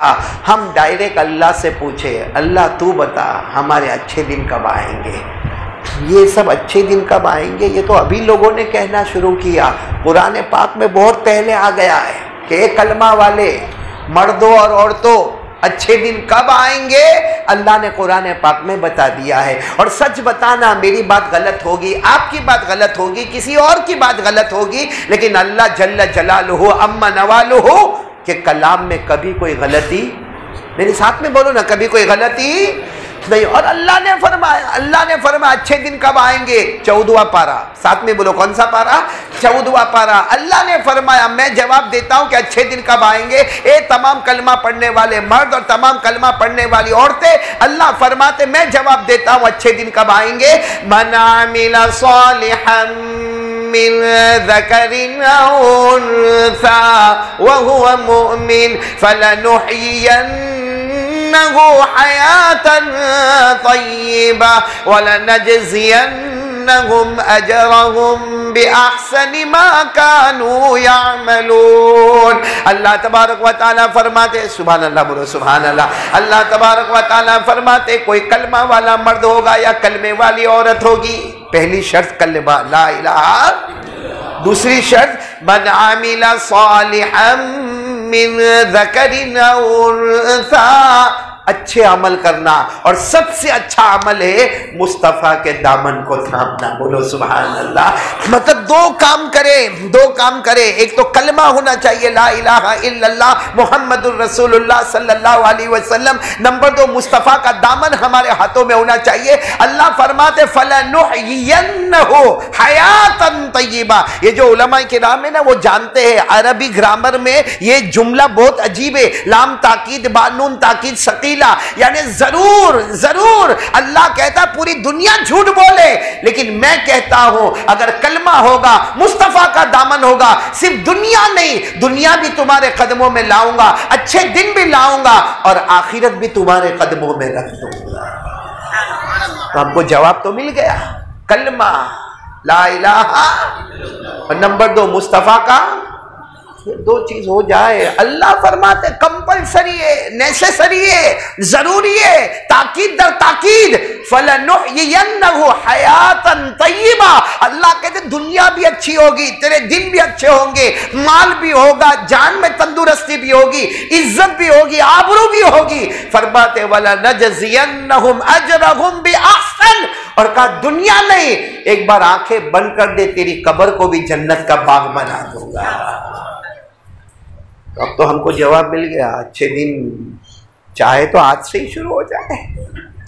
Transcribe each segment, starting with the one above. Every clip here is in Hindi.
हम डायरेक्ट अल्लाह से पूछे, अल्लाह तू बता हमारे अच्छे दिन कब आएंगे। ये सब अच्छे दिन कब आएंगे ये तो अभी लोगों ने कहना शुरू किया। कुरान पाक में बहुत पहले आ गया है कि कलमा वाले मर्दों और औरतों अच्छे दिन कब आएंगे, अल्लाह ने कुरान पाक में बता दिया है। और सच बताना, मेरी बात गलत होगी, आपकी बात गलत होगी, किसी और की बात गलत होगी, लेकिन अल्लाह जल्ल जलालुहु अम्मा नवालुहु के कलाम में कभी कोई गलती, मेरे साथ में बोलो ना, कभी कोई गलती नहीं। और अल्लाह ने फरमाया अच्छे दिन कब आएंगे, 14वां पारा, साथ में बोलो कौन सा पारा, 14वां पारा। अल्लाह ने फरमाया मैं जवाब देता हूं कि अच्छे दिन कब आएंगे। ए तमाम कलमा पढ़ने वाले मर्द और तमाम कलमा पढ़ने वाली औरतें, अल्लाह फरमाते मैं जवाब देता हूं अच्छे दिन कब आएंगे। मन आमिला सालिहन मिन ज़करिन औ उन्सा व हुवा मुमिन फलनुहयियन्नहु हयातन तय्यिबा व लनजज़ियन्नहुम अजरहुम बिअहसनि मा कानू यअमलून। अल्लाह तबारक व तआला फरमाते, सुभान अल्लाह बोलो सुभान अल्लाह। अल्लाह तबारक व तआला फरमाते कोई कलमा वाला मर्द होगा या कलमे वाली औरत होगी, पहली शर्त कलमा ला इलाहा, दूसरी शर्त मन आमिला सालिहन मिन ज़करिन औ उन्सा, अच्छे अमल करना। और सबसे अच्छा अमल है मुस्तफ़ा के दामन को थामना, बोलो सुभान अल्लाह। मतलब दो काम करे, एक तो कलमा होना चाहिए ला इलाहा इल्लल्लाह मुहम्मदुर रसूलुल्लाह सल्लल्लाहु अलैहि वसल्लम, नंबर 2 मुस्तफ़ा का दामन हमारे हाथों में होना चाहिए। अल्लाह फरमाते फलनुहयियन्नहु हयातन तय्यिबा। ये जो उलमाए किराम है ना वो जानते हैं अरबी ग्रामर में ये जुमला बहुत अजीब है, लाम ताकीद बानून ताकीद सकीला, यानी जरूर जरूर। अल्लाह कहता पूरी दुनिया झूठ बोले लेकिन मैं कहता हूं अगर कलमा होगा, मुस्तफा का दामन होगा, सिर्फ दुनिया नहीं दुनिया भी तुम्हारे कदमों में लाऊंगा, अच्छे दिन भी लाऊंगा और आखिरत भी तुम्हारे कदमों में रख दूंगा। तो हमको जवाब तो मिल गया, कलमा ला इलाहा और नंबर 2 मुस्तफा का, दो चीज हो जाए। अल्लाह फरमाते कंपलसरी है, नेसेसरी है, जरूरी है, ताकीद दर ताकीद। फलनुहयियन्नहु हयातन तय्यिबा। अल्लाह कहते दुनिया भी अच्छी होगी, तेरे दिन भी अच्छे होंगे, माल भी होगा, जान में तंदुरुस्ती भी होगी, इज्जत भी होगी, आबरू भी होगी। फरमाते वलनजज़ियन्नहुम अजरहुम बिअहसन। और कहा दुनिया नहीं, एक बार आंखें बंद कर दे तेरी कब्र को भी जन्नत का बाग बना दूंगा। अब तो हमको जवाब मिल गया, अच्छे दिन चाहे तो आज से ही शुरू हो जाए,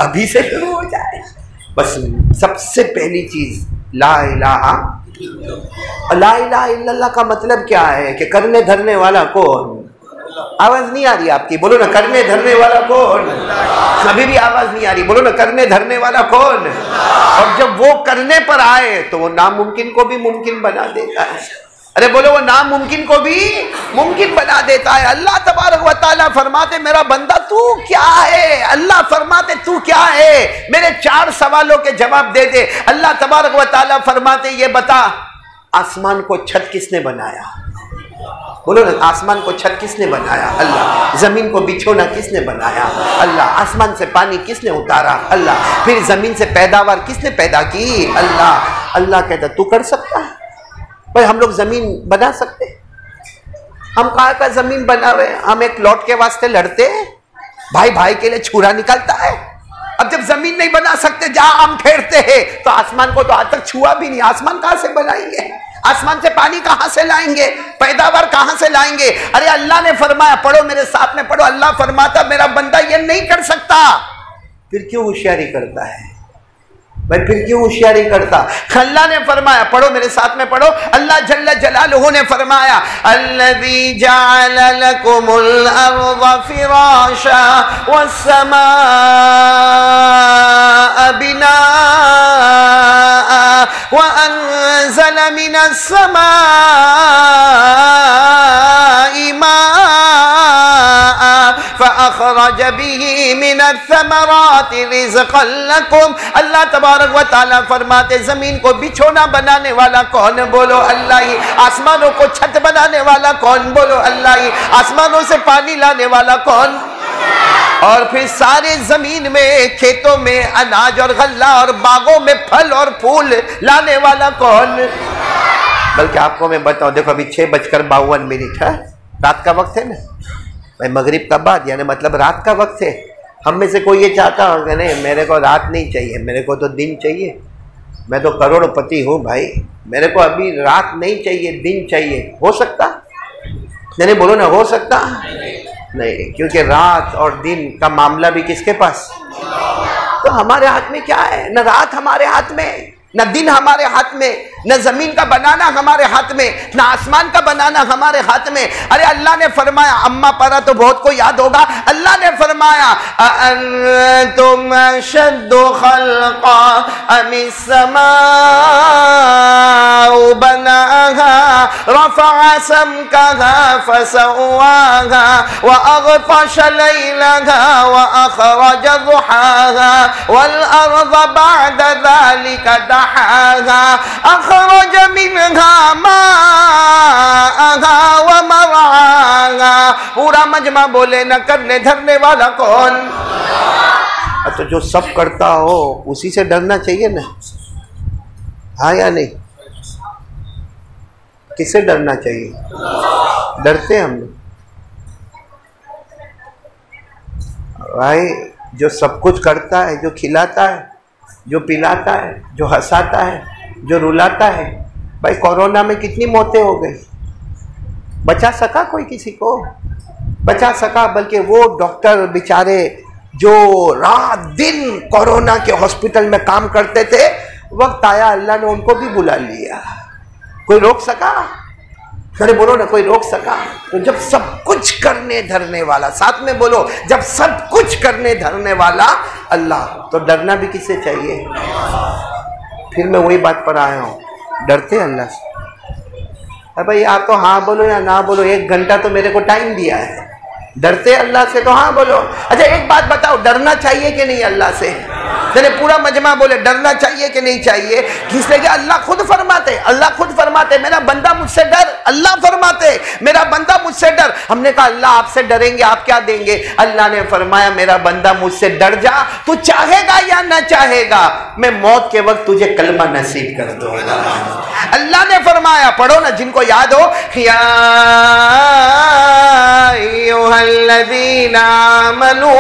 अभी से शुरू हो जाए। बस सबसे पहली चीज ला इलाहा इल्लल्लाह का मतलब क्या है कि करने धरने वाला कौन? आवाज नहीं आ रही आपकी, बोलो ना करने धरने वाला कौन? अभी भी आवाज नहीं आ रही, बोलो ना करने धरने वाला कौन? और जब वो करने पर आए तो वो नामुमकिन को भी मुमकिन बना देता है। अरे बोलो वो नामुमकिन को भी मुमकिन बना देता है। अल्लाह तबारक व तआला फरमाते मेरा बंदा तू क्या है? अल्लाह फरमाते तू क्या है? मेरे 4 सवालों के जवाब दे दे। अल्लाह तबारक व तआला फरमाते ये बता आसमान को छत किसने बनाया? बोलो ना आसमान को छत किसने बनाया? अल्लाह। जमीन को बिछोना किसने बनाया? अल्लाह। आसमान से पानी किसने उतारा? अल्लाह। फिर जमीन से पैदावार किसने पैदा की? अल्लाह। अल्लाह कहता तू कर सकता है? भाई हम लोग जमीन बना सकते, हम कहाँ का जमीन बना हुए? हम एक लौट के वास्ते लड़ते हैं, भाई भाई के लिए छुरा निकलता है। अब जब जमीन नहीं बना सकते जहां हम फेरते हैं तो आसमान को तो आज तक छुआ भी नहीं, आसमान कहां से बनाएंगे? आसमान से पानी कहां से लाएंगे? पैदावार कहां से लाएंगे? अरे अल्लाह ने फरमाया, पढ़ो मेरे साथ में पढ़ो, अल्लाह फरमाता मेरा बंदा ये नहीं कर सकता, फिर क्यों होशियारी करता है? भाई फिर क्यों होशियारी करता? अल्लाह ने फरमाया, पढ़ो मेरे साथ में पढ़ो, अल्लाह जल्ल जलालुहु ने फरमाया अल्लज़ी जअल लकुमुल अर्ज़ फ़िराशा वस्समाअ बिनाअ व अनज़ल मिनस समाइ माअ फ़अख़रज बिही मिनस समराति रिज़क़न लकुम। अल्लाह तबारक व तआला फरमाते जमीन को बिछोना बनाने वाला कौन? बोलो अल्लाह ही। आसमानों को छत बनाने वाला कौन? बोलो अल्लाह ही। आसमानों से पानी लाने वाला कौन? और फिर सारे जमीन में, खेतों में अनाज और गल्ला और बागों में फल और फूल लाने वाला कौन? बल्कि आपको मैं बताऊं, देखो अभी 6:52 है, रात का वक्त है ना भाई, मगरिब का बाद, यानी मतलब रात का वक्त है। हम में से कोई ये चाहता होगा नहीं मेरे को रात नहीं चाहिए, मेरे को तो दिन चाहिए, मैं तो करोड़पति हूँ भाई, मेरे को अभी रात नहीं चाहिए, दिन चाहिए। हो सकता? नहीं बोलो ना, हो सकता नहीं, क्योंकि रात और दिन का मामला भी किसके पास? तो हमारे हाथ में क्या है? न रात हमारे हाथ में, न दिन हमारे हाथ में, न जमीन का बनाना हमारे हाथ में, न आसमान का बनाना हमारे हाथ में। अरे अल्लाह ने फरमाया, अम्मा पारा तो बहुत को याद होगा, अल्लाह ने फरमाया तुम अशद्दु खल्क़ा अमिस समाउ बनाहा रफ़अ समकहा फसव्वाहा व अग़तश लैलहा व अख़रज दुहाहा वल अर्ज़ बअद ज़ालिका दहाहा अख़रज मिन्हा माअहा व मरआहा। पूरा मजमा बोले, न करने धरने वाला कौन? तो जो सब करता हो उसी से डरना चाहिए ना, हाँ या नहीं? किससे डरना चाहिए? डरते हम लोग भाई, जो सब कुछ करता है, जो खिलाता है, जो पिलाता है, जो हंसाता है, जो रुलाता है। भाई कोरोना में कितनी मौतें हो गई, बचा सका कोई किसी को? बचा सका? बल्कि वो डॉक्टर बेचारे जो रात दिन कोरोना के हॉस्पिटल में काम करते थे, वक्त आया अल्लाह ने उनको भी बुला लिया। कोई रोक सका? अरे बोलो ना, कोई रोक सका? तो जब सब कुछ करने धरने वाला, साथ में बोलो, जब सब कुछ करने धरने वाला अल्लाह, तो डरना भी किससे चाहिए? फिर मैं वही बात पर आया हूँ, डरते अल्लाह से। अरे भाई आप तो हाँ बोलो या ना बोलो, 1 घंटा तो मेरे को टाइम दिया है, डरते अल्लाह से तो हाँ बोलो। अच्छा एक बात बताओ, डरना चाहिए कि नहीं अल्लाह से? मैंने पूरा मजमा बोले डरना चाहिए कि नहीं चाहिए? इसलिए कि अल्लाह खुद फरमाते, अल्लाह खुद फरमाते मेरा बंदा मुझसे डर। अल्लाह फरमाते मेरा बंदा मुझसे डर। हमने कहा अल्लाह आपसे डरेंगे, आप क्या देंगे? अल्लाह ने फरमाया मेरा बंदा मुझसे डर जा, तू चाहेगा या ना चाहेगा, मैं मौत के वक्त तुझे कलमा नसीब कर दूंगा। अल्लाह ने फरमाया, पढ़ो ना जिनको याद हो, या अय्युहल्लज़ीना आमनू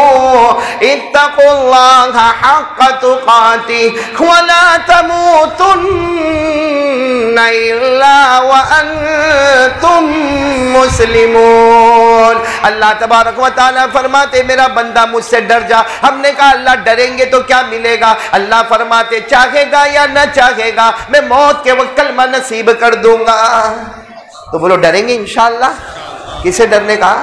इत्तक़ुल्लाहा हक़्क़ तुक़ातिह व ला तमूतुन्ना इल्ला व अंतुम मुस्लिमून। अल्लाह तबारक व तआला फरमाते मेरा बंदा मुझसे डर जा। हमने कहा अल्लाह डरेंगे तो क्या मिलेगा? अल्लाह फरमाते चाहेगा या न चाहेगा, मैं मौत के वक्त कलमा नसीब कर दूंगा। तो बोलो डरेंगे इंशाअल्लाह। किसे डरने का?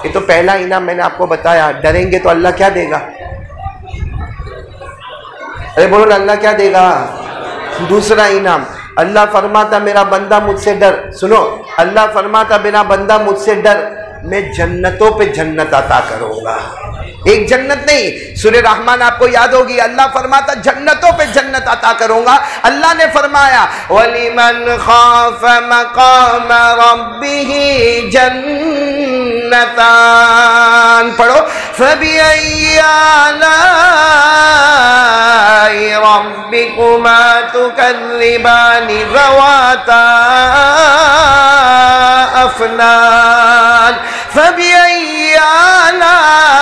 ये तो पहला इनाम मैंने आपको बताया, डरेंगे तो अल्लाह क्या देगा? अरे बोलो ना, अल्लाह क्या देगा? दूसरा इनाम, अल्लाह फरमाता मेरा बंदा मुझसे डर। सुनो, अल्लाह फरमाता मेरा बंदा मुझसे डर, मैं जन्नतों पे जन्नत अता करूंगा। एक जन्नत नहीं, सूरह रहमान आपको याद होगी, अल्लाह फरमाता जन्नतों पे जन्नत अता करूंगा। अल्लाह ने फरमाया वलिमन खाफ मकाम रब्बिही जन्नतान। पढ़ो, फबिअय्यि आलाइ रब्बिकुमा तुकज़्ज़िबानि ज़वाता अफ़नान। फबिअय्यि आलाइ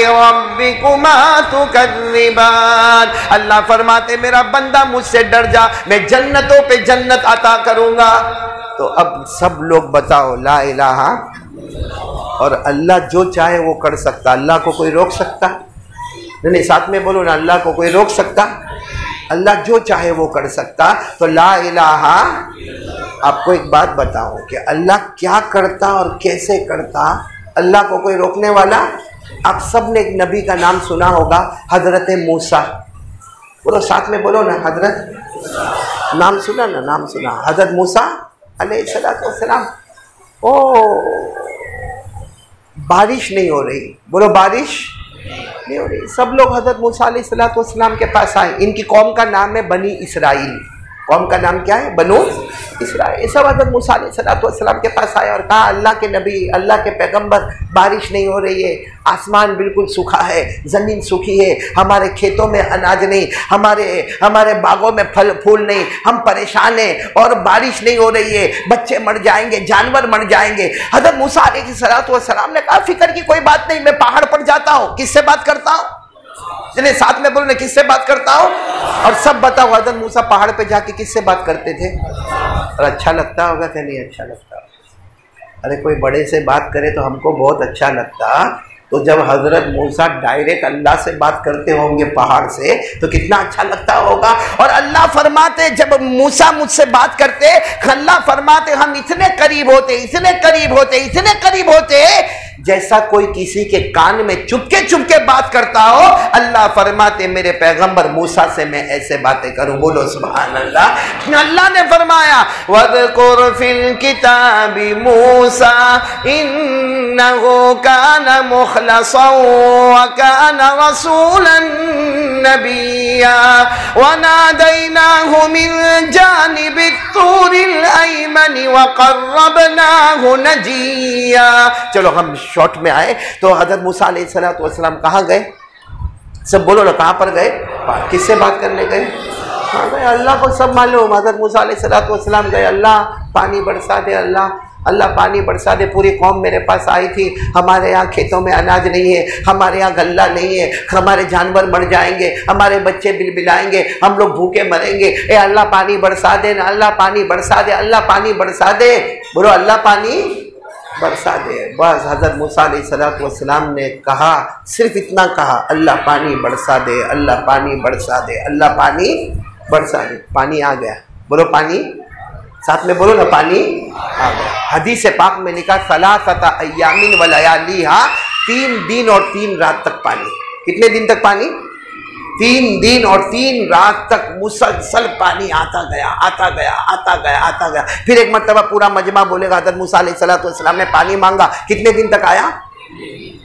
रब्बिकुमा तुकज़्ज़िबान। अल्लाह फरमाते मेरा बंदा मुझसे डर जा, मैं जन्नतों पे जन्नत अता करूंगा। तो अब सब लोग बताओ ला इलाहा, और अल्लाह जो चाहे वो कर सकता, अल्लाह को कोई रोक सकता? नहीं, साथ में बोलो ना, अल्लाह को कोई रोक सकता? अल्लाह जो चाहे वो कर सकता। तो ला इलाहा, आपको एक बात बताओ कि अल्लाह क्या करता और कैसे करता, अल्लाह को कोई रोकने वाला? आप सब ने एक नबी का नाम सुना होगा, हजरत मूसा। बोलो साथ में बोलो ना, हजरत, नाम सुना ना, नाम सुना, हजरत मूसा अलैहिस्सलाम। ओ बारिश नहीं हो रही, बोलो बारिश नहीं हो रही। सब लोग हजरत मूसा अलैहिस्सलाम के पास आए। इनकी कौम का नाम है बनी इसराइल। कौम का नाम क्या है? बनु इसराइल। सब हज़रत मूसा अलैहिस्सलाम के पास आए और कहा, अल्लाह के नबी, अल्लाह के पैगंबर, बारिश नहीं हो रही है, आसमान बिल्कुल सूखा है, ज़मीन सूखी है, हमारे खेतों में अनाज नहीं, हमारे बागों में फल फूल नहीं, हम परेशान हैं और बारिश नहीं हो रही है, बच्चे मर जाएंगे, जानवर मर जाएंगे। हज़रत मूसा अलैहिस्सलाम ने कहा, फिक्र की कोई बात नहीं, मैं पहाड़ पर जाता हूँ। किससे बात करता हूँ? जिन्हें साथ में बोलो, किससे बात करता हूँ? और सब बताओ, हज़रत मूसा पहाड़ पे जाके किससे बात करते थे? और अच्छा लगता होगा कि नहीं अच्छा लगता? अरे कोई बड़े से बात करे तो हमको बहुत अच्छा लगता, तो जब हज़रत मूसा डायरेक्ट अल्लाह से बात करते होंगे पहाड़ से तो कितना अच्छा लगता होगा। और अल्लाह फरमाते, जब मूसा मुझसे बात करते, अल्लाह फरमाते हम इतने करीब होते, इतने करीब होते, इतने करीब होते, जैसा कोई किसी के कान में चुपके चुपके बात करता हो। अल्लाह फरमाते मेरे पैगंबर मूसा से मैं ऐसे बातें करूं। बोलो सुभान अल्लाह। अल्लाह ने फरमाया, वज़कुर फिल किताबी मूसा इन्नहु काना मुखलसन व काना रसूलन नबिय्या व नादैनाहु मिन जानिबि तूरिल अयमन व क़र्रबनाहु नजिय्या। चलो हम शॉर्ट में आए तो हज़रत मूसा अलैहिस्सलाम कहाँ गए? सब बोलो ना, कहाँ पर गए? किससे बात करने गए? कहाँ गए? अल्लाह को सब मालूम। हज़रत मूसा अलैहिस्सलाम गए, अल्लाह पानी बरसा दे, अल्लाह पानी बरसा दे। पूरी कौम मेरे पास आई थी, हमारे यहाँ खेतों में अनाज नहीं है, हमारे यहाँ गल्ला नहीं है, हमारे जानवर मर जाएंगे, हमारे बच्चे बिलबिलाएंगे, हम लोग भूखे मरेंगे। ए अल्लाह पानी बरसा दे ना, अल्लाह पानी बरसा दे, अल्लाह पानी बरसा दे। बोलो अल्लाह पानी बरसा दे। बस हज़रत मूसा अलैहिस्सलाम ने कहा, सिर्फ इतना कहा, अल्लाह पानी बरसा दे, अल्लाह पानी बरसा दे, अल्लाह पानी बरसा दे। पानी आ गया। बोलो पानी, साथ में बोलो ना, पानी आ गया। हदीस पाक में लिखा, सलासता अय्यामिन व लयालिहा, 3 दिन और 3 रात तक पानी। कितने दिन तक पानी? 3 दिन और 3 रात तक मुसलसल पानी आता गया, आता गया, आता गया, आता गया। फिर एक मर्तबा पूरा मजमा बोलेगा, हज़रत मूसा अलैहिस्सलाम ने पानी मांगा। कितने दिन तक आया?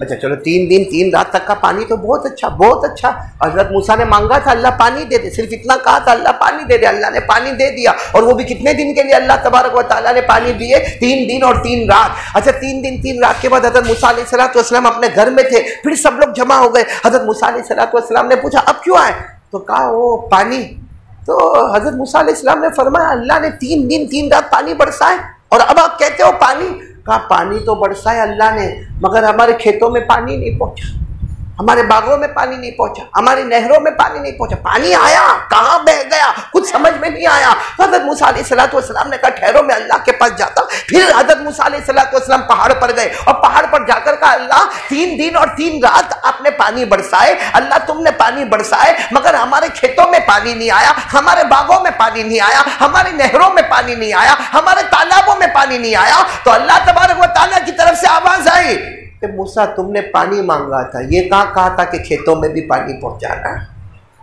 अच्छा चलो 3 दिन 3 रात तक का पानी तो बहुत अच्छा, बहुत अच्छा। हज़रत मूसा ने मांगा था अल्लाह पानी दे दे, सिर्फ इतना कहा था अल्लाह पानी दे दे, अल्लाह ने पानी दे दिया। और वो भी कितने दिन के लिए? अल्लाह तबारक व तआला ने पानी दिए, 3 दिन और 3 रात। अच्छा 3 दिन 3 रात के बाद हज़रत मूसा अलैहिस्सलाम अपने घर में थे, फिर सब लोग जमा हो गए। हज़रत मूसा अलैहिस्सलाम ने पूछा अब क्यों आए? तो कहा वो पानी। तो हज़रत मूसा अलैहिस्सलाम ने फरमाया अल्लाह ने 3 दिन 3 रात पानी बरसाए और अब आप कहते हो पानी। कहा पानी तो बरसाया अल्लाह ने, मगर हमारे खेतों में पानी नहीं पहुंचा, हमारे बागों में पानी नहीं पहुंचा, हमारी नहरों में पानी नहीं पहुंचा। पानी आया, कहाँ बह गया, कुछ समझ में नहीं आया। हज़रत मूसा अलैहिस्सलाम ने कहा ठहरो मैं अल्लाह के पास जाता। फिर हज़रत मूसा अलैहिस्सलाम पहाड़ पर गए और पहाड़ पर जाकर कहा अल्लाह 3 दिन और 3 रात आपने पानी बरसाए, अल्लाह तुमने पानी बरसाए, मगर हमारे खेतों में पानी नहीं आया, हमारे बागों में पानी नहीं आया, हमारी नहरों में पानी नहीं आया, हमारे तालाबों में पानी नहीं आया। तो अल्लाह तबारक व तआला की तरफ से आवाज आई कि मूसा तुमने पानी मांगा था, ये कहा था कि खेतों में भी पानी पहुंचाना,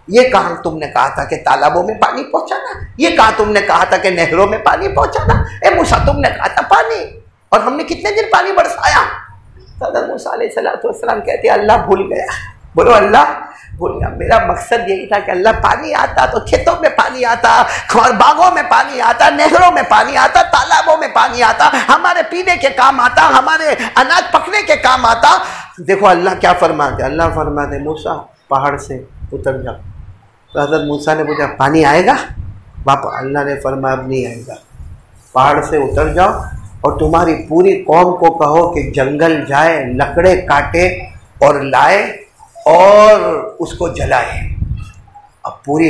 ये कहा तुमने कहा था कि तालाबों में पानी पहुंचाना, ये कहा तुमने कहा था कि नहरों में पानी पहुंचाना। ए मूसा तुमने कहा था पानी, और हमने कितने दिन पानी बरसाया? हज़रत मूसा अलैहिस्सलाम कहते अल्लाह भूल गया। बोलो अल्लाह भूल गया। मेरा मकसद यही था कि अल्लाह पानी आता तो खेतों में पानी आता, और बागों में पानी आता, नहरों में पानी आता, तालाबों में पानी आता, हमारे पीने के काम आता, हमारे अनाज पकने के काम आता। देखो अल्लाह क्या फरमाते, अल्लाह फरमाते मूसा पहाड़ से उतर जाओ। तो हज़रत मूसा ने पूछा पानी आएगा वापस? अल्लाह ने फरमाया अब नहीं आएगा, पहाड़ से उतर जाओ और तुम्हारी पूरी कौम को कहो कि जंगल जाए, लकड़े काटे और लाए और उसको जलाए। अब पूरी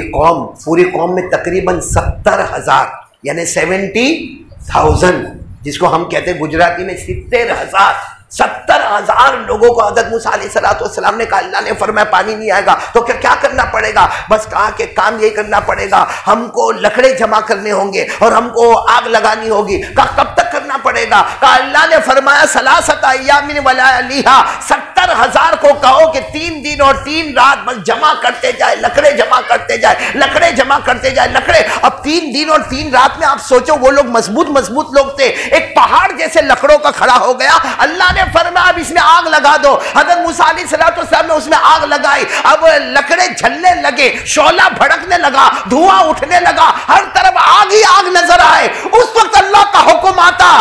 कौम में तकरीबन 70,000 यानी 70,000, जिसको हम कहते हैं गुजराती में 70,000, 70,000 लोगों को हज़रत मूसा अलैहिस्सलाम ने कहा, अल्लाह ने फरमाया पानी नहीं आएगा तो क्या करना पड़ेगा? बस कहा कि काम यही करना पड़ेगा, हमको लकड़े जमा करने होंगे और हमको आग लगानी होगी। कहा कब तक करना पड़ेगा? कहा अल्लाह ने फरमाया सलासता अय्यामिन व लयालिहा, 70 हर हजार को कहो कि 3 दिन और 3 रात बस जमा करते जाए, लकड़े जमा करते जाए, लकड़े जमा करते जाए, लकड़े। अब 3 दिन और 3 रात में आप सोचो, वो लोग मजबूत मजबूत लोग थे, एक पहाड़ जैसे लकड़ों का खड़ा हो गया। अल्लाह ने फरमाया अब इसमें आग लगा दो। हजरत मूसा अलैहिस्सलाम ने उसमें आग लगाई। अब लकड़े जलने लगे, शोला भड़कने लगा, धुआं उठने लगा, हर तरफ आग ही आग नजर आए। उस वक्त अल्लाह का हुक्म आता,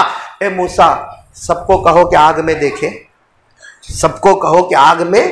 ए मूसा सबको कहो कि आग में देखे, सबको कहो कि आग में।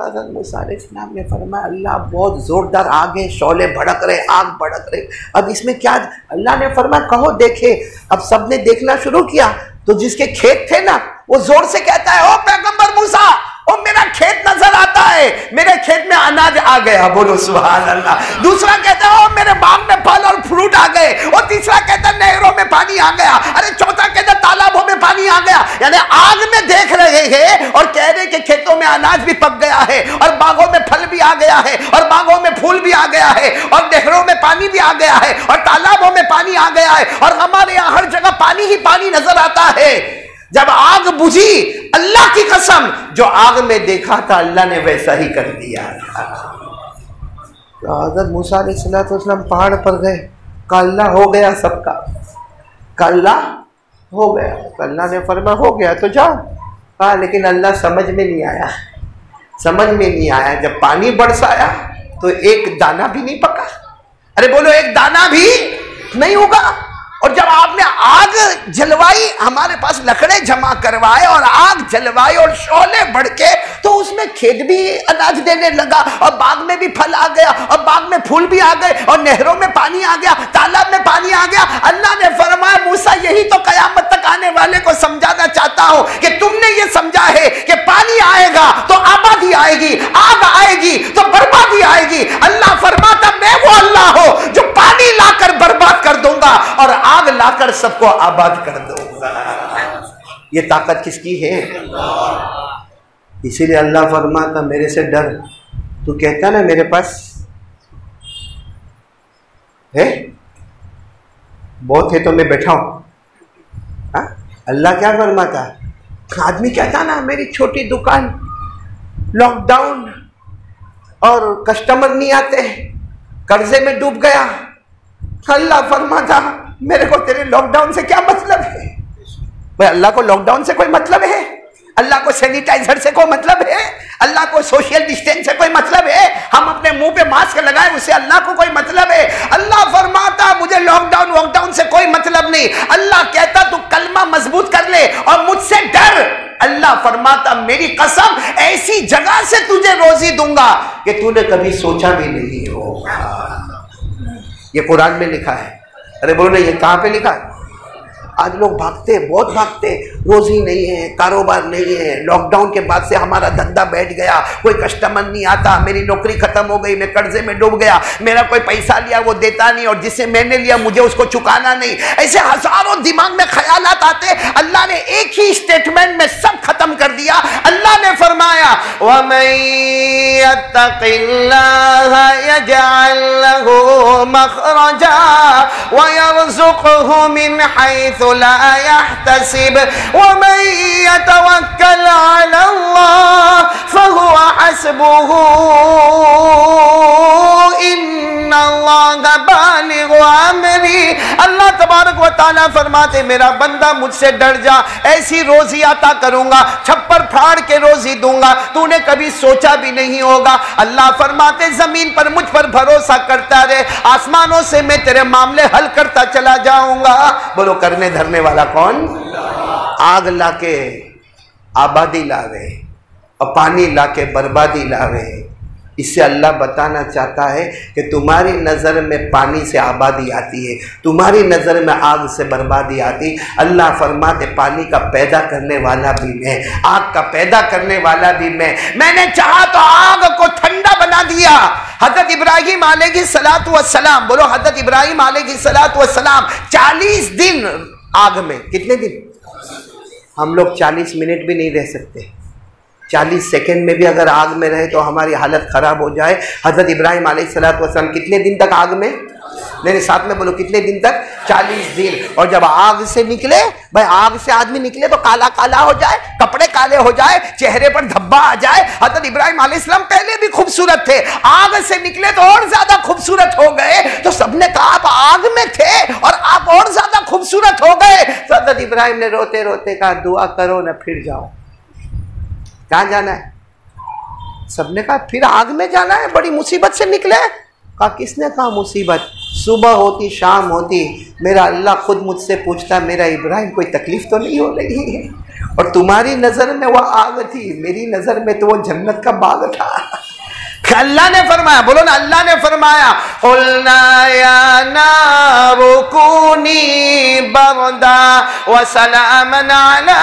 हजरत मूसा अलैहिस्सलाम ने फरमाया अल्लाह बहुत जोरदार आग है, शोले भड़क रहे, आग भड़क रहे, अब इसमें क्या। अल्लाह ने फरमाया कहो देखे। अब सबने देखना शुरू किया तो जिसके खेत थे ना, वो जोर से कहता है ओ पैगंबर मूसा, ओ मेरा खेत नजर आता है, मेरे खेत में अनाज आ गया, बोलो सुभान अल्लाह। दूसरा कहता है ओ मेरे बाग में फल और फ्रूट आ गए। और तीसरा कहता है नहरों में पानी आ गया। अरे चौथा कहता है तालाबों में पानी आ गया। यानी आग में देख रहे हैं और कह रहे कि खेतों में अनाज भी पक गया है, और बागों में फल भी आ गया है, और बागों में फूल भी आ गया है, और नहरों में पानी भी आ गया है, और तालाबों में पानी आ गया है, और हमारे यहाँ हर जगह पानी ही पानी नजर आता है। जब आग बुझी, अल्लाह की कसम, जो आग में देखा था अल्लाह ने वैसा ही कर दिया। तो हज़रत मूसा अलैहिस्सलाम पहाड़ पर गए, कल्ला हो गया सबका, कल्ला हो गया। अल्लाह ने फरमाया हो गया तो जाओ। हाँ, लेकिन अल्लाह समझ में नहीं आया, समझ में नहीं आया। जब पानी बरसाया तो एक दाना भी नहीं पका। अरे बोलो, एक दाना भी नहीं होगा। और जब आपने आग जलवाई, हमारे पास लकड़े जमा करवाए और आग जलवाई और शोले भड़के, तो उसमें खेत भी अनाज देने लगा, और बाग में भी फल आ गया, और बाग में फूल भी आ गए, और नहरों में पानी आ गया, तालाब में पानी आ गया। अल्लाह ने फरमाया मूसा यही तो कयामत तक आने वाले को समझाना चाहता हूं कि तुमने ये समझा है कि पानी आएगा तो आबादी आएगी, आग आएगी तो बर्बादी आएगी। अल्लाह फरमाता मैं वो अल्लाह हूं जो पानी लाकर बर्बाद कर दूंगा और आग लाकर सबको आबाद कर दूंगा। ये ताकत किसकी है? इसीलिए अल्लाह फरमाता मेरे से डर। तू कहता ना मेरे पास है, बहुत है तो मैं बैठा हूं। अल्लाह क्या फरमाता? आदमी कहता ना मेरी छोटी दुकान, लॉकडाउन और कस्टमर नहीं आते, कर्जे में डूब गया। अल्लाह फरमाता मेरे को तेरे लॉकडाउन से क्या मतलब है? भाई अल्लाह को लॉकडाउन से कोई मतलब है? अल्लाह को सैनिटाइजर से कोई मतलब है? अल्लाह को सोशल डिस्टेंस से कोई मतलब है? हम अपने मुंह पे मास्क लगाए उससे अल्लाह को कोई मतलब है? अल्लाह फरमाता मुझे लॉकडाउन वॉकडाउन से कोई मतलब नहीं। अल्लाह कहता तू कलमा मजबूत कर ले और मुझसे डर। अल्लाह फरमाता मेरी कसम ऐसी जगह से तुझे रोजी दूंगा कि तूने कभी सोचा भी नहीं होगा। ये कुरान में लिखा है। अरे बोलो ये कहां पे लिखा है? आज लोग भागते, बहुत भागते, रोजी नहीं है, कारोबार नहीं है, लॉकडाउन के बाद से हमारा धंधा बैठ गया, कोई कस्टमर नहीं आता, मेरी नौकरी खत्म हो गई, मैं कर्जे में डूब गया, मेरा कोई पैसा लिया वो देता नहीं, और जिससे मैंने लिया मुझे उसको चुकाना नहीं। ऐसे हजारों दिमाग में ख्यालात आते। अल्लाह ने एक ही स्टेटमेंट में सब खत्म कर दिया। अल्लाह ने फरमाया वमन यत्तक़िल्लाह यजअल लहू मखरजा व यरज़ुक़हु मिन हैथु ला यहतसिब वमन यतवक्कल अलल्लाह फहुवा हस्बुहु इन्नल्लाह बालिगु अमरी। अल्लाह तबारक व तआला फरमाते मेरा बंदा मुझसे डर जा, ऐसी रोजी अता करूंगा, छप्पर फाड़ के रोजी दूंगा, तूने कभी सोचा भी नहीं होगा। अल्लाह फरमाते जमीन पर मुझ पर भरोसा करता रहे, आसमानों से मैं तेरे मामले हल करता चला जाऊंगा। बोलो करने धरने वाला कौन? आग लाके आबादी लावे और पानी लाके बर्बादी लावे। इससे अल्लाह बताना चाहता है कि तुम्हारी नज़र में पानी से आबादी आती है, तुम्हारी नज़र में आग से बर्बादी आती। अल्लाह फरमाते पानी का पैदा करने वाला भी मैं, आग का पैदा करने वाला भी मैं। मैंने चाहा तो आग को ठंडा बना दिया। हज़रत इब्राहिम अलैहिस्सलातु वस्सलाम, बोलो हज़रत इब्राहिम अलैहिस्सलातु वस्सलाम 40 दिन आग में। कितने दिन? हम लोग 40 मिनट भी नहीं रह सकते। 40 सेकंड में भी अगर आग में रहे तो हमारी हालत खराब हो जाए। हजरत इब्राहिम अलैहिस्सलातु वस्सलाम कितने दिन तक आग में? मेरे साथ में बोलो कितने दिन तक? 40 दिन। और जब आग से निकले, भाई आग से आदमी निकले तो काला काला हो जाए, कपड़े काले हो जाए, चेहरे पर धब्बा आ जाए। हज़रत इब्राहिम अलैहिस्सलाम पहले भी खूबसूरत थे, आग से निकले तो और ज्यादा खूबसूरत हो गए। तो सबने कहा आप आग में थे और आप और ज्यादा खूबसूरत हो गए। तो हज़रत इब्राहिम ने रोते रोते कहा दुआ करो ना फिर जाओ। कहाँ जाना है? सबने कहा फिर आग में जाना है, बड़ी मुसीबत से निकले। कहा किसने कहा मुसीबत? सुबह होती शाम होती मेरा अल्लाह खुद मुझसे पूछता मेरा इब्राहिम कोई तकलीफ तो नहीं हो रही है? और तुम्हारी नजर में वो आग थी, मेरी नजर में तो वो जन्नत का बाग था। अल्लाह ने फरमाया, बोलो ना, अल्लाह ने फरमाया कुलना या नारु कूनी बरदा व सलामन अला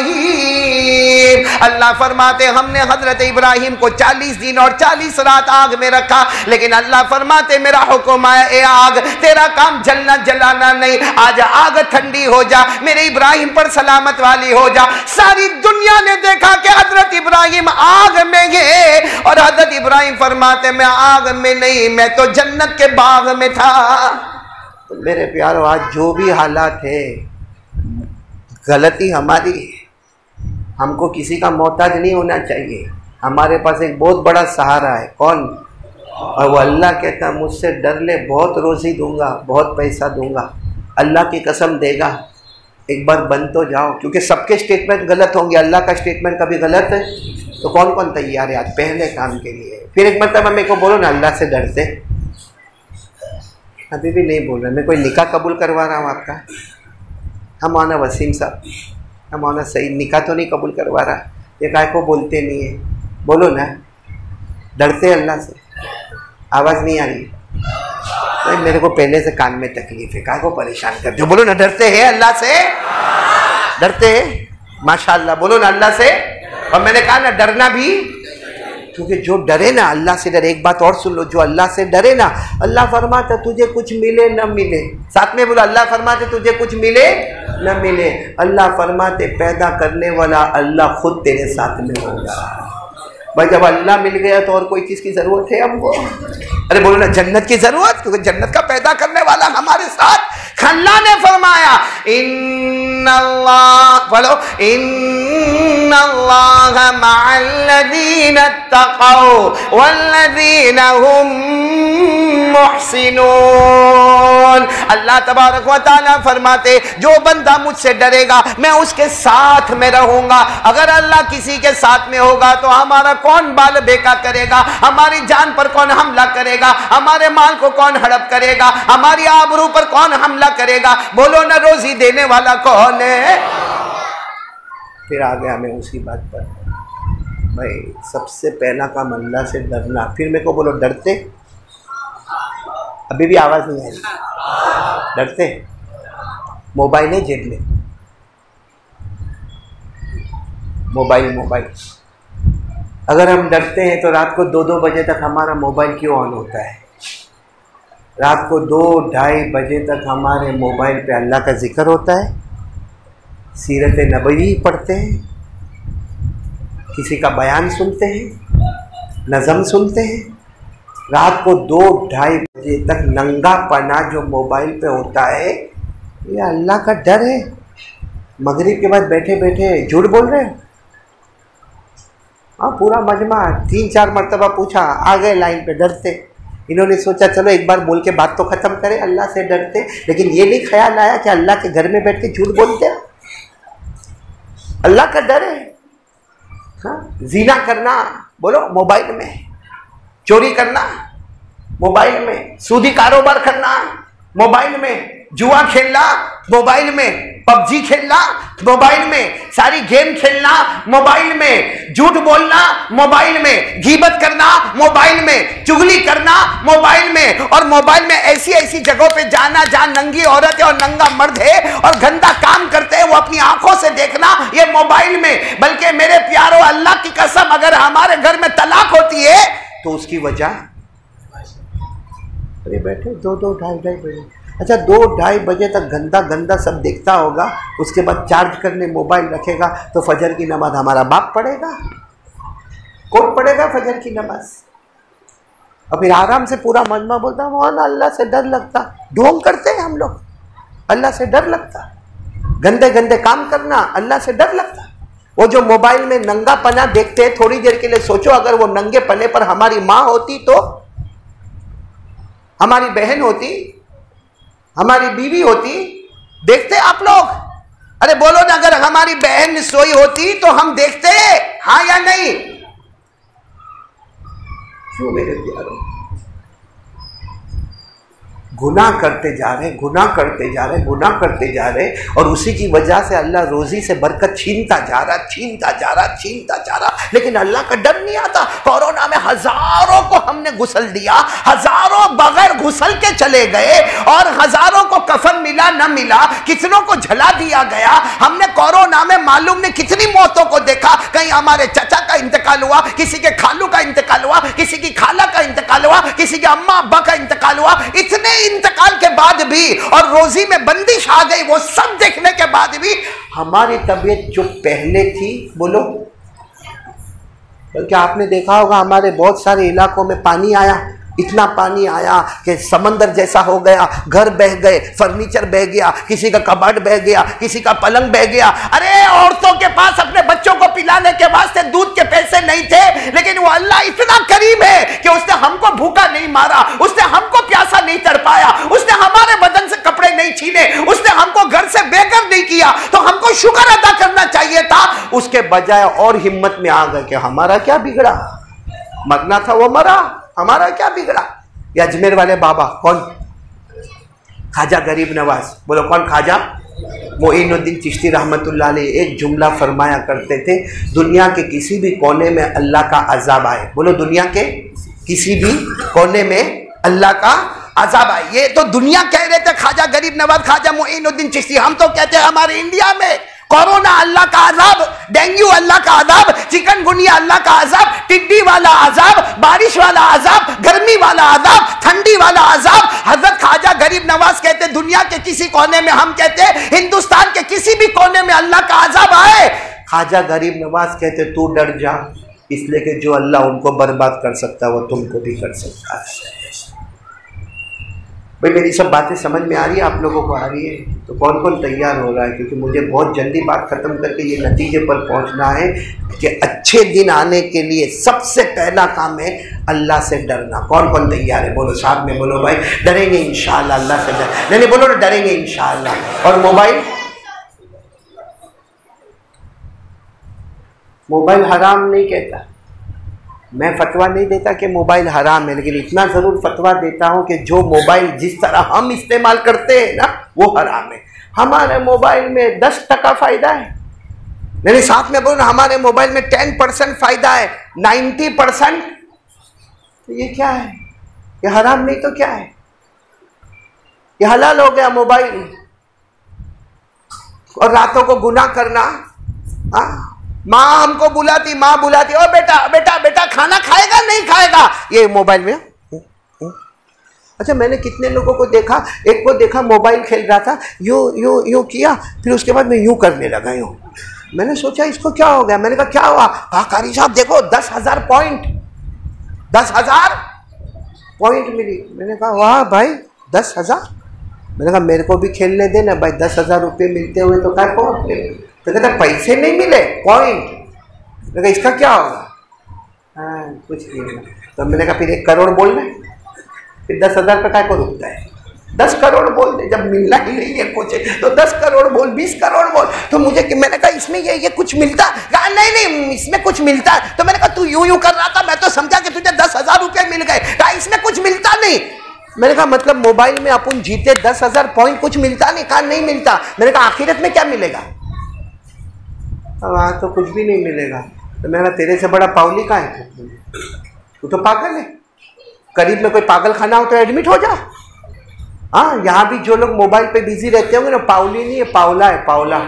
इब्राहिम। अल्लाह फरमाते हमने हजरत इब्राहिम को 40 दिन और 40 रात आग में रखा, लेकिन अल्लाह फरमाते मेरा हुक्म आया ए आग तेरा काम जलना जलाना नहीं, आज आग ठंडी हो जा, मेरे इब्राहिम पर सलामत वाली हो जा। सारी दुनिया ने देखा कि हजरत इब्राहिम आग में गए और हजरत इब्राहिम फरमाते मैं आग में नहीं, मैं तो जन्नत के बाग में था। तो मेरे प्यारों आज जो भी हालात है गलती हमारी है, हमको किसी का मोहताज नहीं होना चाहिए। हमारे पास एक बहुत बड़ा सहारा है, कौन? और वो अल्लाह कहता है मुझसे डर ले, बहुत रोज़ी दूंगा, बहुत पैसा दूंगा। अल्लाह की कसम देगा एक बार बन तो जाओ, क्योंकि सबके स्टेटमेंट गलत होंगे, अल्लाह का स्टेटमेंट कभी गलत है। तो कौन कौन तैयार है आज पहले काम के लिए? फिर एक मरतबा मेरे को बोलो ना अल्लाह से डरते। अभी भी नहीं बोल रहे, मैं कोई निकाह कबूल करवा रहा हूँ आपका? हम आना वसीम साहब, हम आना सही निकाह तो नहीं कबूल करवा रहा, ये काय को बोलते नहीं है? बोलो ना, डरते अल्लाह से? आवाज़ नहीं आ रही? नहीं, मेरे को पहले से कान में तकलीफ है, काय को परेशान करते हो? बोलो ना, डरते हैं अल्लाह से? डरते हैं? माशाअल्लाह, बोलो ना अल्लाह से। और मैंने कहा ना डरना भी, क्योंकि जो डरे ना अल्लाह से डरे। एक बात और सुन लो, जो अल्लाह से डरे ना, अल्लाह फरमाता तुझे कुछ मिले न मिले, साथ में बोलो अल्लाह फरमाते तुझे कुछ मिले न मिले, अल्लाह फरमाते पैदा करने वाला अल्लाह खुद तेरे साथ में होगा। भाई जब अल्लाह मिल गया तो और कोई चीज़ की ज़रूरत है हमको? अरे बोलो ना जन्नत की ज़रूरत, क्योंकि जन्नत का पैदा करने वाला हमारे साथ। अल्लाह ने फरमाया इन्नल्लाह, बोलो इन्नल्लाह मअल्लज़ीना तक़ौ वल्लज़ीना हुम मुहसिनून। अल्लाह तबारक व तआला फरमाते जो बंदा मुझसे डरेगा मैं उसके साथ में रहूंगा। अगर अल्लाह किसी के साथ में होगा तो हमारा कौन बाल बेका करेगा, हमारी जान पर कौन हमला करेगा, हमारे माल को कौन हड़प करेगा, हमारी आबरू पर कौन हमला करेगा? बोलो ना रोजी देने वाला कौन है? फिर आ गया मैं उसी बात पर, भाई सबसे पहला काम अल्लाह से डरना। फिर मेरे को बोलो डरते? अभी भी आवाज़ नहीं आ रही? डरते? मोबाइल है जेब में, मोबाइल अगर हम डरते हैं तो रात को 2-2 बजे तक हमारा मोबाइल क्यों ऑन होता है? रात को 2-2:30 बजे तक हमारे मोबाइल पे अल्लाह का जिक्र होता है, सीरत नबवी पढ़ते हैं, किसी का बयान सुनते हैं, नज़म सुनते हैं। रात को 2-2:30 बजे तक नंगा पना जो मोबाइल पे होता है, ये अल्लाह का डर है? मगरिब के बाद बैठे बैठे झूठ बोल रहे हैं? हाँ, पूरा मजमा 3-4 मरतबा पूछा, आ गए लाइन पे डरते। इन्होंने सोचा चलो एक बार बोल के बात तो ख़त्म करें, अल्लाह से डरते। लेकिन ये नहीं ख्याल आया कि अल्लाह के घर में बैठ के झूठ बोलते हैं। अल्लाह का डर है। हाँ, जीना करना बोलो मोबाइल में, चोरी करना मोबाइल में, सूदी कारोबार करना मोबाइल में, जुआ खेलना मोबाइल में, पबजी खेलना मोबाइल में, सारी गेम खेलना मोबाइल में, झूठ बोलना मोबाइल में, गीबत करना मोबाइल में, चुगली करना मोबाइल में, और मोबाइल में ऐसी ऐसी जगहों पे जाना जहां नंगी औरत है और नंगा मर्द है और गंदा काम करते हैं, वो अपनी आंखों से देखना, ये मोबाइल में। बल्कि मेरे प्यारों अल्लाह की कसम, अगर हमारे घर में तलाक होती है तो उसकी वजह, अरे बैठे 2-2-2:30 बजे, अच्छा 2-2:30 बजे तक गंदा गंदा सब देखता होगा, उसके बाद चार्ज करने मोबाइल रखेगा तो फजर की नमाज हमारा बाप पढ़ेगा? कौन पढ़ेगा फजर की नमाज? और फिर आराम से पूरा मजमा बोलता मौलाना अल्लाह से डर लगता। ढोंग करते हैं हम लोग, अल्लाह से डर लगता। गंदे गंदे काम करना, अल्लाह से डर लगता। वो जो मोबाइल में नंगा पना देखते हैं, थोड़ी देर के लिए सोचो अगर वो नंगे पने पर हमारी माँ होती, तो हमारी बहन होती, हमारी बीवी होती, देखते आप लोग? अरे बोलो ना, अगर हमारी बहन सोई होती तो हम देखते, हाँ या नहीं? क्यों मेरे प्यारों, गुनाह करते जा रहे, गुनाह करते जा रहे, गुनाह करते जा रहे, और उसी की वजह से अल्लाह रोजी से बरकत छीनता जा रहा, छीनता जा रहा, छीनता जा रहा। लेकिन अल्लाह का डर नहीं आता। कोरोना में हजारों को हमने गुसल दिया, हजारों बगैर गुसल के चले गए, और हजारों को कफन मिला न मिला, कितनों को जला दिया गया। हमने कोरोना में मालूम नहीं कितनी मौतों को देखा। कहीं हमारे चचा का इंतकाल हुआ, किसी के खालू का इंतकाल हुआ, किसी की खाला का इंतकाल हुआ, किसी के अम्मा अब्बा का इंतकाल हुआ। इतने इंतकाल के बाद भी, और रोजी में बंदिश आ गई, वो सब देखने के बाद भी हमारी तबीयत जो पहले थी, बोलो, बल्कि आपने देखा होगा हमारे बहुत सारे इलाकों में पानी आया, इतना पानी आया कि समंदर जैसा हो गया, घर बह गए, फर्नीचर बह गया, किसी का कबाड़ बह गया, किसी का पलंग बह गया। अरे औरतों के पास अपने बच्चों को पिलाने के वास्ते दूध के पैसे नहीं थे, लेकिन वो अल्लाह इतना करीम है कि उसने हमको भूखा नहीं मारा, उसने हमको प्यासा नहीं तड़पाया, उसने हमारे बदन से कपड़े नहीं छीने, उसने हमको घर से बेघर नहीं किया। तो हमको शुक्र अदा करना चाहिए था। उसके बजाय और हिम्मत में आ गए कि हमारा क्या बिगड़ा, मरना था वो मरा, हमारा क्या बिगड़ा। ये अजमेर वाले बाबा कौन? ख्वाजा गरीब नवाज। बोलो कौन? ख्वाजा मोइनुद्दीन चिश्ती रहमतुल्लाह अलैह एक जुमला फरमाया करते थे, दुनिया के किसी भी कोने में अल्लाह का अजाब आए, बोलो दुनिया के किसी भी कोने में अल्लाह का अजाब आए। ये तो दुनिया कह रहे थे ख्वाजा गरीब नवाज, ख्वाजा मोइनुद्दीन चिश्ती। हम तो कहते हैं हमारे इंडिया में कोरोना अल्लाह का अजाब, डेंगू अल्लाह का अजाब, चिकनगुनिया अल्लाह का अजाब, टिड्डी वाला अजाब, बारिश वाला अजाब, गर्मी वाला अजाब, ठंडी वाला अजाब। हजरत ख्वाजा गरीब नवाज कहते दुनिया के किसी कोने में, हम कहते हिंदुस्तान के किसी भी कोने में अल्लाह का अजाब आए, ख्वाजा गरीब नवाज कहते तू डर जा, इसलिए कि जो अल्लाह उनको बर्बाद कर सकता है वो तुमको भी कर सकता है। भाई मेरी सब बातें समझ में आ रही है, आप लोगों को आ रही है? तो कौन कौन तैयार हो रहा है? क्योंकि मुझे बहुत जल्दी बात खत्म करके ये नतीजे पर पहुंचना है कि अच्छे दिन आने के लिए सबसे पहला काम है अल्लाह से डरना। कौन कौन तैयार है? बोलो साथ में बोलो भाई, डरेंगे इंशाअल्लाह अल्लाह से डर। नहीं बोलो ना, डरेंगे इंशाअल्लाह। और मोबाइल हराम नहीं कहता, मैं फतवा नहीं देता कि मोबाइल हराम है, लेकिन इतना ज़रूर फतवा देता हूं कि जो मोबाइल जिस तरह हम इस्तेमाल करते हैं ना वो हराम है। हमारे मोबाइल में 10% फ़ायदा है, नहीं साथ में बोलो हमारे मोबाइल में 10% फ़ायदा है, 90% तो ये क्या है? ये हराम नहीं तो क्या है? ये हलाल हो गया मोबाइल। और रातों को गुनाह करना, माँ हमको बुलाती, माँ बुलाती, ओ बेटा बेटा बेटा खाना खाएगा नहीं खाएगा, ये मोबाइल में। अच्छा मैंने कितने लोगों को देखा, एक को देखा मोबाइल खेल रहा था, यूं यूं यूं किया, फिर उसके बाद मैं यूं करने लगा यूं। मैंने सोचा इसको क्या हो गया, मैंने कहा क्या हुआ? कहा कारी साहब देखो 10,000 पॉइंट, 10,000 पॉइंट मिली। मैंने कहा वाह भाई 10,000। मैंने कहा मेरे को भी खेलने देना भाई, 10,000 रुपये मिलते हुए तो क्या को? तो कहता पैसे नहीं मिले, पॉइंट। मैंने कहा इसका क्या होगा? हाँ कुछ नहीं। तो मैंने कहा फिर 1 करोड़ बोलना, फिर 10,000 का काय को रुकता है? 10 करोड़ बोल दे, जब मिलना ही नहीं है कुछ तो 10 करोड़ बोल, 20 करोड़ बोल। तो मुझे मैंने कहा इसमें ये कुछ मिलता? कहा नहीं नहीं इसमें कुछ मिलता है। तो मैंने कहा तू यूं कर रहा था, मैं तो समझा कि तुझे 10,000 रुपये मिल गए। कहा इसमें कुछ मिलता नहीं। मैंने कहा मतलब मोबाइल में अपन जीते 10,000 पॉइंट कुछ मिलता नहीं? कहा नहीं मिलता। मैंने कहा आखिरत में क्या मिलेगा? वहाँ तो कुछ भी नहीं मिलेगा। तो मैंने कहा तेरे से बड़ा पागल का है तू तो पागल है। करीब में कोई पागल खाना हो तो एडमिट हो जा। हाँ यहाँ भी जो लोग मोबाइल पे बिजी रहते होंगे ना, पावली नहीं है, पावला है, पावला।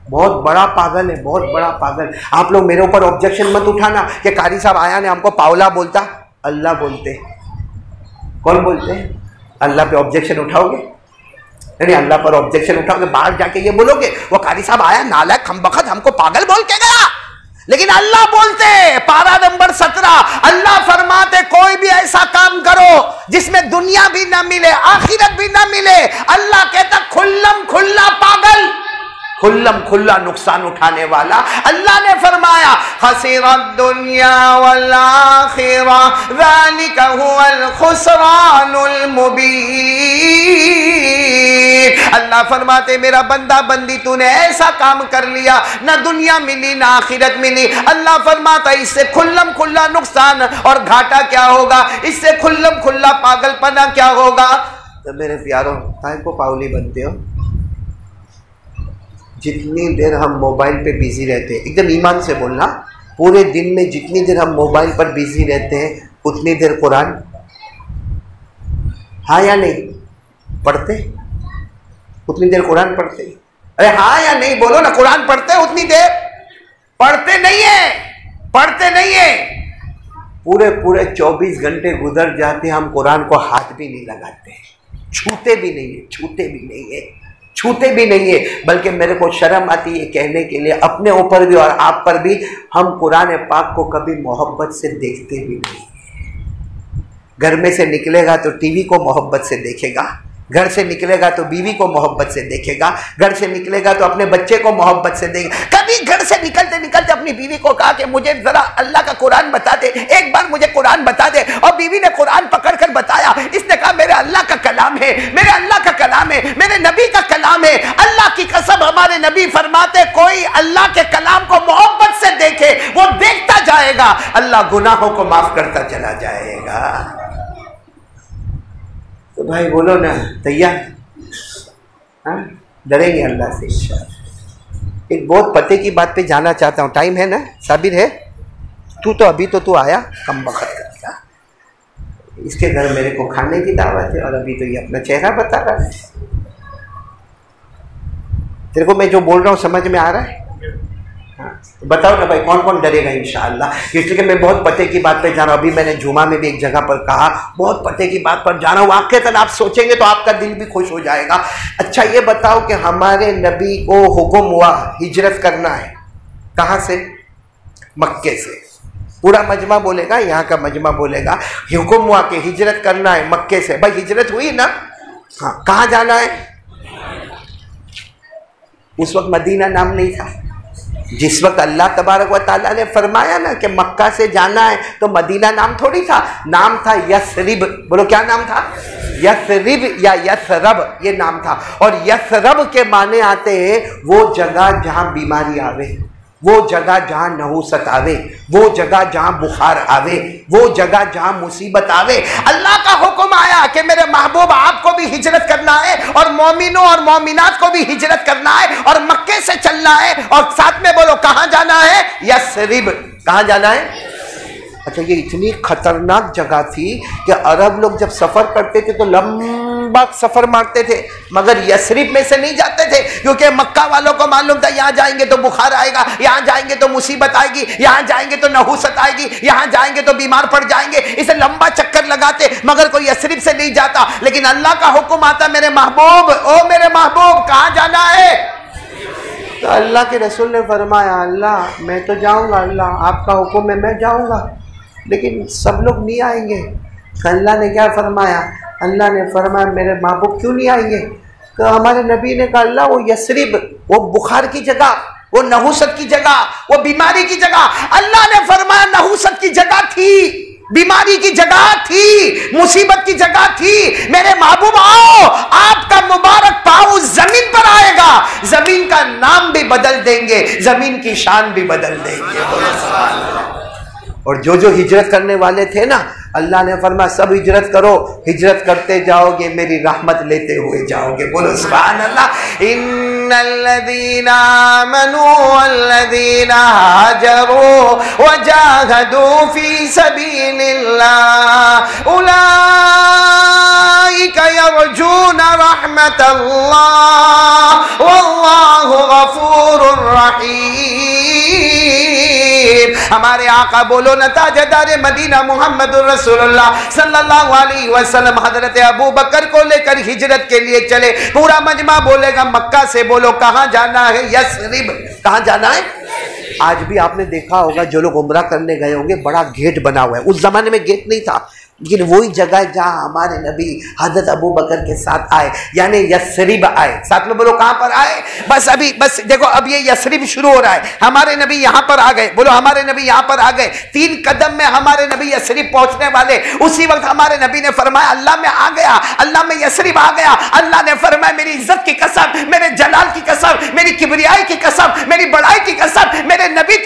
बहुत बड़ा पागल है, बहुत बड़ा पागल। आप लोग मेरे ऊपर ऑब्जेक्शन मत उठाना कि कारी साहब आया ने हमको पावला बोलता। अल्लाह बोलते। कौन बोलते हैं? अल्लाह पे ऑब्जेक्शन उठाओगे? नहीं अल्लाह पर ऑब्जेक्शन उठाओगे, बाहर जाके ये बोलोगे वो कारी साहब आया नालायक खमबख्त हमको पागल बोल के गया। लेकिन अल्लाह बोलते, पारा नंबर 17, अल्लाह फरमाते कोई भी ऐसा काम करो जिसमें दुनिया भी ना मिले, आखिरत भी ना मिले, अल्लाह कहता खुल्लम खुल्ला पागल, खुल्लम खुल्ला नुकसान उठाने वाला। अल्लाह ने फरमाया खसीरत दुनिया वल आखिरा ज़ालिका हुवल खुसरानुल मुबीन। अल्लाह फरमाते मेरा बंदा बंदी तूने ऐसा काम कर लिया, ना दुनिया मिली ना आखिरत मिली। अल्लाह फरमाता इससे खुल्लम खुल्ला नुकसान और घाटा क्या होगा, इससे खुल्लम खुल्ला पागलपना क्या होगा। तो मेरे प्यारों, काहे को पागली बनते हो? जितनी देर हम मोबाइल पे बिजी रहते हैं, एकदम ईमान से बोलना, पूरे दिन में जितनी देर हम मोबाइल पर बिजी रहते हैं उतनी देर कुरान, हाँ या नहीं पढ़ते? उतनी देर कुरान पढ़ते? अरे हाँ या नहीं बोलो ना, कुरान पढ़ते उतनी देर? पढ़ते नहीं है, पढ़ते नहीं है। पूरे पूरे 24 घंटे गुजर जाते, हम कुरान को हाथ भी नहीं लगाते, छूते भी नहीं है, छूते भी नहीं है, छूते भी नहीं है। बल्कि मेरे को शर्म आती है कहने के लिए, अपने ऊपर भी और आप पर भी, हम कुरान पाक को कभी मोहब्बत से देखते भी नहीं। घर में से निकलेगा तो टीवी को मोहब्बत से देखेगा, घर से निकलेगा तो बीवी को मोहब्बत से देखेगा, घर से निकलेगा तो अपने बच्चे को मोहब्बत से देखेगा। कभी घर से निकलते निकलते अपनी बीवी को कहा कि मुझे जरा अल्लाह का कुरान बता दे, एक बार मुझे कुरान बता दे, और बीवी ने कुरान पकड़कर बताया। इसने कहा मेरे अल्लाह का कलाम है, मेरे अल्लाह का कलाम है, मेरे नबी का कलाम है। अल्लाह की कसम, हमारे नबी फरमाते कोई अल्लाह के कलाम को मोहब्बत से देखे, वो देखता जाएगा, अल्लाह गुनाहों को माफ करता चला जाएगा। तो भाई बोलो ना, तैयार? हाँ, डरेंगे अल्लाह से इंशाअल्लाह। एक बहुत पते की बात पे जाना चाहता हूँ, टाइम है ना? साबिर है? तू अभी तो आया कम वक्त करता, इसके घर मेरे को खाने की दावत है और अभी तो ये अपना चेहरा बता रहा है। तेरे को मैं जो बोल रहा हूँ समझ में आ रहा है? हाँ, तो बताओ ना भाई, कौन कौन डरेगा इंशाअल्लाह? इसलिए मैं बहुत पते की बात पे जा रहा हूँ। अभी मैंने जुमा में भी एक जगह पर कहा, बहुत पते की बात पर जा रहा हूँ, वाक़ईतन आप सोचेंगे तो आपका दिल भी खुश हो जाएगा। अच्छा ये बताओ कि हमारे नबी को हुक्म हुआ हिजरत करना है, कहाँ से? मक्के से। पूरा मजमा बोलेगा, यहाँ का मजमा बोलेगा, हुक्म हुआ कि हिजरत करना है मक्के से। भाई हिजरत हुई ना? हाँ, कहाँ जाना है? उस वक्त मदीना नाम नहीं था। जिस वक्त अल्लाह तबारक व तआला ने फरमाया ना कि मक्का से जाना है, तो मदीना नाम थोड़ी था, नाम था यसरिब। बोलो क्या नाम था? यसरिब या यसरब, ये नाम था। और यसरब के माने आते हैं वो जगह जहाँ बीमारी आवे, वो जगह जहाँ नहुसत आवे, वो जगह जहाँ बुखार आवे, वो जगह जहाँ मुसीबत आवे। अल्लाह का हुक्म आया कि मेरे महबूब आपको भी हिजरत करना है और मोमिनों और मोमिनात को भी हिजरत करना है और मक्के से चलना है। और साथ में बोलो कहाँ जाना है? यसरिब। कहाँ जाना है? अच्छा, ये इतनी खतरनाक जगह थी कि अरब लोग जब सफर करते थे तो लंबा सफर मारते थे, मगर यसरिब में से नहीं जाते थे, क्योंकि मक्का वालों को मालूम था यहाँ जाएंगे तो बुखार आएगा, यहाँ जाएंगे तो मुसीबत आएगी, यहाँ जाएंगे तो नहुसत आएगी, यहाँ जाएंगे तो बीमार पड़ जाएंगे, इसे लंबा चक्कर लगाते, मगर कोई यसरिब से नहीं जाता। लेकिन अल्लाह का हुक्म आता, मेरे महबूब, ओ मेरे महबूब कहाँ जाना है? तो अल्लाह के रसूल ने फरमाया, अल्लाह मैं तो जाऊँगा, अल्लाह आपका हुक्म है मैं जाऊँगा, लेकिन सब लोग नहीं आएंगे। अल्लाह ने क्या फरमाया? अल्लाह ने फरमाया मेरे महबूब क्यों नहीं आएंगे? तो हमारे नबी ने कहा अल्लाह वो यसरिब, वो बुखार की जगह, वो नहुसत की जगह, वो बीमारी की जगह। अल्लाह ने फरमाया नहुसत की जगह थी, बीमारी की जगह थी, मुसीबत की जगह थी। मेरे महबूब आओ, आपका मुबारक पाँव जमीन पर आएगा, जमीन का नाम भी बदल देंगे, जमीन की शान भी बदल देंगे। और जो जो हिजरत करने वाले थे ना, अल्लाह ने फरमाया सब हिजरत करो, हिजरत करते जाओगे मेरी रहमत लेते हुए जाओगे। बोलो सुभान अल्लाह। इन्नल्लज़ीना आमनू वल्लज़ीना हाजरू वजाहदू फी सबीलिल्लाह उलाइका यरजूना रहमतल्लाह वल्लाहु गफूरुर रहीम। हमारे आका बोलो न ताजदार मदीना मुहम्मदुर रसूलुल्लाह सल्लल्लाहु अलैहि वसल्लम हजरत अबू बकर को लेकर हिजरत के लिए चले। पूरा मजमा बोलेगा मक्का से। बोलो कहाँ जाना है? यसरिब। कहाँ जाना है? आज भी आपने देखा होगा जो लोग उम्रा करने गए होंगे, बड़ा गेट बना हुआ है। उस जमाने में गेट नहीं था, लेकिन वही जगह जहाँ हमारे नबी हज़रत अबू बकर के साथ आए, यानी यस्रिब आए। साथ में बोलो कहाँ पर आए? बस देखो, अब ये यस्रिब शुरू हो रहा है। हमारे नबी यहाँ पर आ गए। बोलो हमारे नबी यहाँ पर आ गए। 3 कदम में हमारे नबी यस्रिब पहुंचने वाले। उसी वक्त हमारे नबी ने फरमाया अल्लाह में आ गया, अल्लाह में यस्रिब आ गया। अल्लाह ने फरमाया मेरी इज्जत की कसम, मेरे जलाल की कसम, मेरी किबरियाई की कसम, मेरी बड़ाई की कसम, मेरे नबी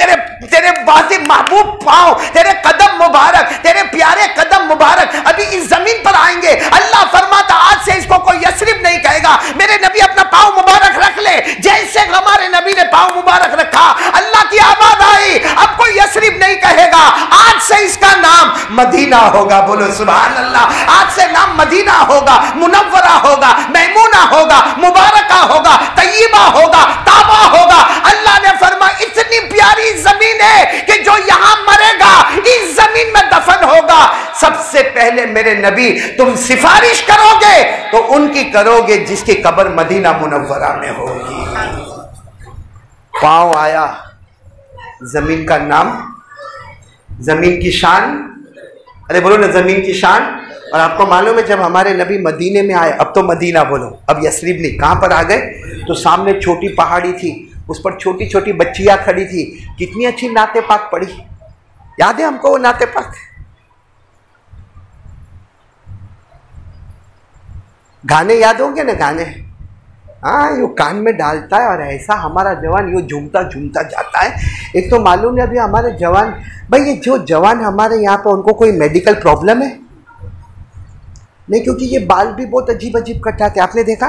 तेरे वाजिब महबूब पाँव, तेरे कदम मुबारक, तेरे प्यारे कदम मुबारक अभी इस जमीन पर आएंगे। अल्लाह फरमाता आज से इसको कोई यस्रिब नहीं कहेगा। मेरे नबी अपना पाँव मुबारक रख ले। जैसे हमारे नबी ने पाँव मुबारक रखा, अल्लाह की आवाज आई, अब कोई यस्रिब नहीं कहेगा, आज से इसका नाम मदीना होगा। बोलो सुभान अल्लाह। आज से नाम मदीना होगा, मुनव्वरा होगा, मैमूना होगा, मुबारका होगा, तय्यबा होगा, ताबा होगा। अल्लाह ने फरमाया इतनी प्यारी जमीन है कि जो यहां मरेगा इस जमीन में दफन होगा। सबसे पहले मेरे नबी तुम सिफारिश करोगे तो उनकी करोगे जिसकी कब्र मदीना मुनव्वरा में होगी। पांव आया, जमीन का नाम, जमीन की शान, अरे बोलो ना जमीन की शान। और आपको मालूम है जब हमारे नबी मदीने में आए, अब तो मदीना बोलो, अब यस्रिब नहीं, कहां पर आ गए? तो सामने छोटी पहाड़ी थी, उस पर छोटी छोटी बच्चियां खड़ी थी। कितनी अच्छी नाते पाक पड़ी, याद है हमको वो नाते पाक? गाने याद होंगे ना गाने? हाँ, यो कान में डालता है और ऐसा हमारा जवान यो झूमता झूमता जाता है। एक तो मालूम है अभी हमारे जवान, भाई ये जो जवान हमारे यहाँ पे उनको कोई मेडिकल प्रॉब्लम है नहीं? क्योंकि ये बाल भी बहुत अजीब अजीब कटाते, आपने देखा?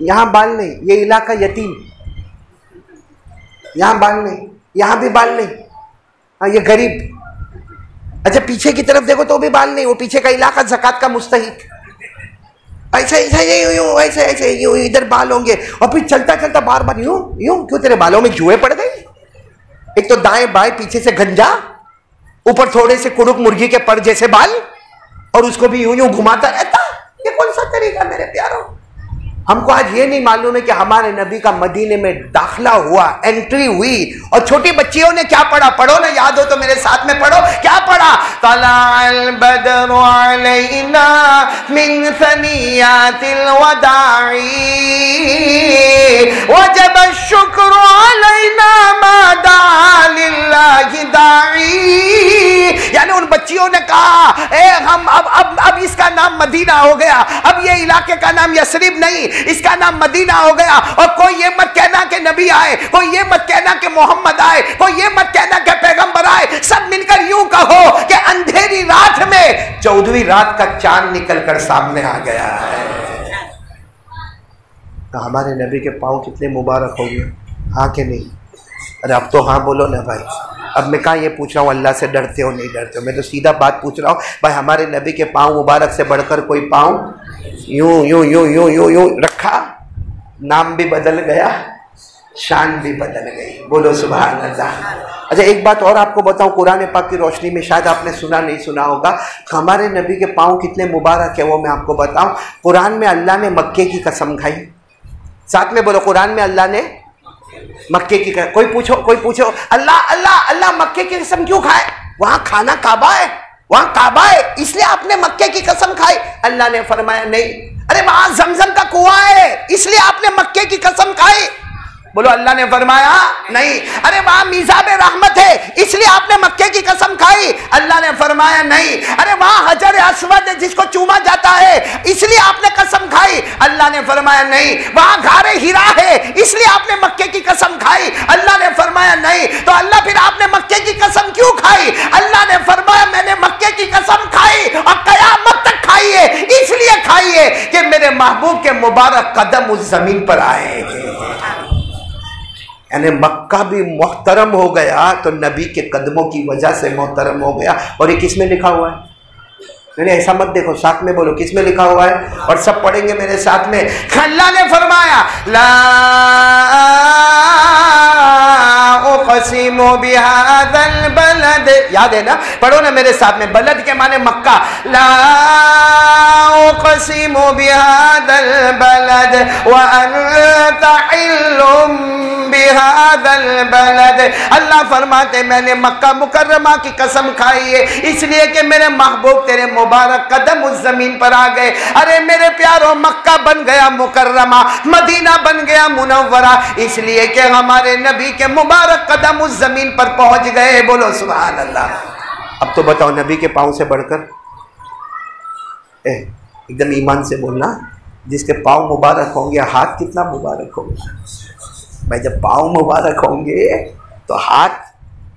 यहाँ बाल नहीं, ये इलाका यतीम, यहाँ बाल नहीं, यहाँ भी बाल नहीं। हाँ, ये गरीब। अच्छा पीछे की तरफ देखो तो भी बाल नहीं, वो पीछे का इलाका ज़कात का मुस्तहिक। ऐसा ऐसा यूं ऐसे ऐसे यूं इधर बाल होंगे और फिर चलता चलता बार बार यूं यूं। क्यों तेरे बालों में जुए पड़ गए? एक तो दाएं बाएं पीछे से गंजा, ऊपर थोड़े से कुड़ुक मुर्गी के पर जैसे बाल, और उसको भी यूं यूं घुमाता रहता। ये कौन सा तरीका मेरे प्यारों? हमको आज ये नहीं मालूम है कि हमारे नबी का मदीने में दाखिला हुआ, एंट्री हुई, और छोटी बच्चियों ने क्या पढ़ा? पढ़ो ना, याद हो तो मेरे साथ में पढ़ो। क्या पढ़ा? तलाअल बद्रु अलैना मिन सनियातिल वदाई वजब शुक्र अलैना मा दा लिल्लाहि दाई। यानी उन बच्चियों ने कहा हम अब इसका नाम मदीना हो गया, अब ये इलाके का नाम यस्रिब नहीं, इसका नाम मदीना हो गया। और कोई ये मत कहना कि नबी आए, कोई ये मत कहना कि मोहम्मद आए, कोई ये मत कहना कि पैगंबर आए। सब मिलकर यूं कहो कि अंधेरी रात में 14वीं रात का चांद निकलकर सामने आ गया है। तो हमारे नबी के पाँव कितने मुबारक हो गए, हाँ कि नहीं? अरे अब तो हाँ बोलो ना भाई। अब मैं कहाँ ये पूछ रहा हूँ अल्लाह से डरते हो नहीं डरते हो, मैं तो सीधा बात पूछ रहा हूँ भाई। हमारे नबी के पाँव मुबारक से बढ़कर कोई पाँव यूं यूं यूं यूं यूं यूं रखा, नाम भी बदल गया, शान भी बदल गई। बोलो सुभान अल्लाह। अच्छा एक बात और आपको बताऊं, कुरान पाक की रोशनी में, शायद आपने सुना नहीं सुना होगा, हमारे नबी के पाँव कितने मुबारक है वो मैं आपको बताऊं। कुरान में अल्लाह ने मक्के की कसम खाई। साथ में बोलो, कुरान में अल्लाह ने मक्के की कसम। कोई पूछो अल्लाह अल्लाह अल्लाह मक्के की कसम क्यों खाए? वहां खाना काबा है, वहां काबा है, इसलिए आपने मक्के की कसम खाई। अल्लाह ने फरमाया नहीं। अरे वहां जमजम का कुआं है, इसलिए आपने मक्के की कसम खाई। बोलो अल्लाह ने फरमाया नहीं। अरे वहां मीज़ाब रहमत है, इसलिए आपने मक्के की कसम खाई। अल्लाह ने फरमाया नहीं। अरे वहां हजर अस्वद है जिसको चूमा जाता है, इसलिए आपने कसम खाई। अल्लाह ने फरमाया नहीं। वहां घारे हीरा है, इसलिए आपने मक्के की कसम खाई। अल्लाह ने फरमाया नहीं। तो अल्लाह फिर आपने मक्के की कसम क्यों खाई? अल्लाह ने फरमाया मैंने मक्के की कसम खाई और कयामत तक खाई है, इसलिए खाई है कि मेरे महबूब के मुबारक कदम उस जमीन पर आएंगे। यानी मक्का भी मोहतरम हो गया तो नबी के कदमों की वजह से मोहतरम हो गया। और ये किस में लिखा हुआ है? मैंने ऐसा मत देखो, साथ में बोलो किस में लिखा हुआ है, और सब पढ़ेंगे मेरे साथ में। अल्लाह ने फरमाया ला उक़सिमु बिहाज़ल बलद, याद है ना? पढ़ो ना मेरे साथ में, बलद के माने मक्का। ला उक़सिमु बिहाज़ल बलद व अंता हिल्लुम बिहादल बलद, अल्लाह फरमाते मैंने मक्का मुकर्रमा की कसम खाई है इसलिए कि मेरे महबूब तेरे मुबारक कदम उस जमीन पर आ गए। अरे मेरे प्यारों, मक्का बन गया मुकर्रमा, मदीना बन गया मुनव्वरा, इसलिए कि हमारे नबी के मुबारक कदम उस जमीन पर पहुंच गए। बोलो सुभान अल्लाह। अब तो बताओ, नबी के पाँव से बढ़कर, एकदम ईमान से बोलना, जिसके पाँव मुबारक होंगे हाथ कितना मुबारक होगा भाई। जब पाँव मुबारक होंगे तो हाथ,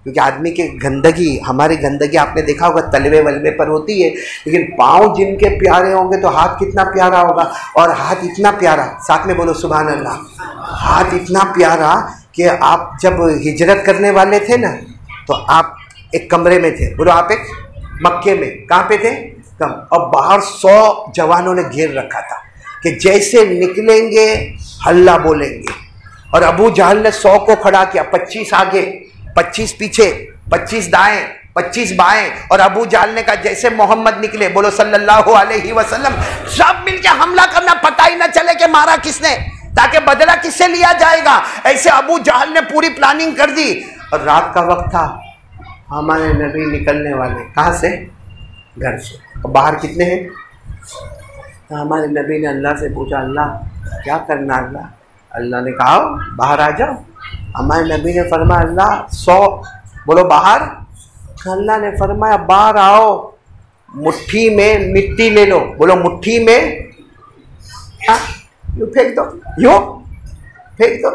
क्योंकि आदमी की गंदगी, हमारी गंदगी आपने देखा होगा तलवे वलवे पर होती है, लेकिन पाँव जिनके प्यारे होंगे तो हाथ कितना प्यारा होगा। और हाथ इतना प्यारा, साथ में बोलो सुभान अल्लाह, हाथ इतना प्यारा कि आप जब हिजरत करने वाले थे ना, तो आप एक कमरे में थे, बोलो आप एक मक्के में, कहाँ पे थे, कम, और बाहर 100 जवानों ने घेर रखा था कि जैसे निकलेंगे हल्ला बोलेंगे। और अबू जहल ने 100 को खड़ा किया, 25 आगे, 25 पीछे, 25 दाएं, 25 बाएं, और अबू जहल ने कहा जैसे मोहम्मद निकले, बोलो सल्लल्लाहु अलैहि वसल्लम, सब मिलके हमला करना, पता ही ना चले कि मारा किसने, ताकि बदला किससे लिया जाएगा। ऐसे अबू जहल ने पूरी प्लानिंग कर दी। और रात का वक्त था, हमारे नबी निकलने वाले, कहाँ से, घर से। और बाहर कितने हैं, तो हमारे नबी ने अल्लाह से पूछा, अल्लाह क्या करना। अल्लाह ने कहा बाहर आ जाओ। हमारे नबी ने फरमाया अल्लाह 100, बोलो बाहर। अल्लाह ने फरमाया बाहर आओ, मुट्ठी में मिट्टी ले लो, बोलो मुट्ठी में, यूँ फेंक दो, यूँ फेंक दो,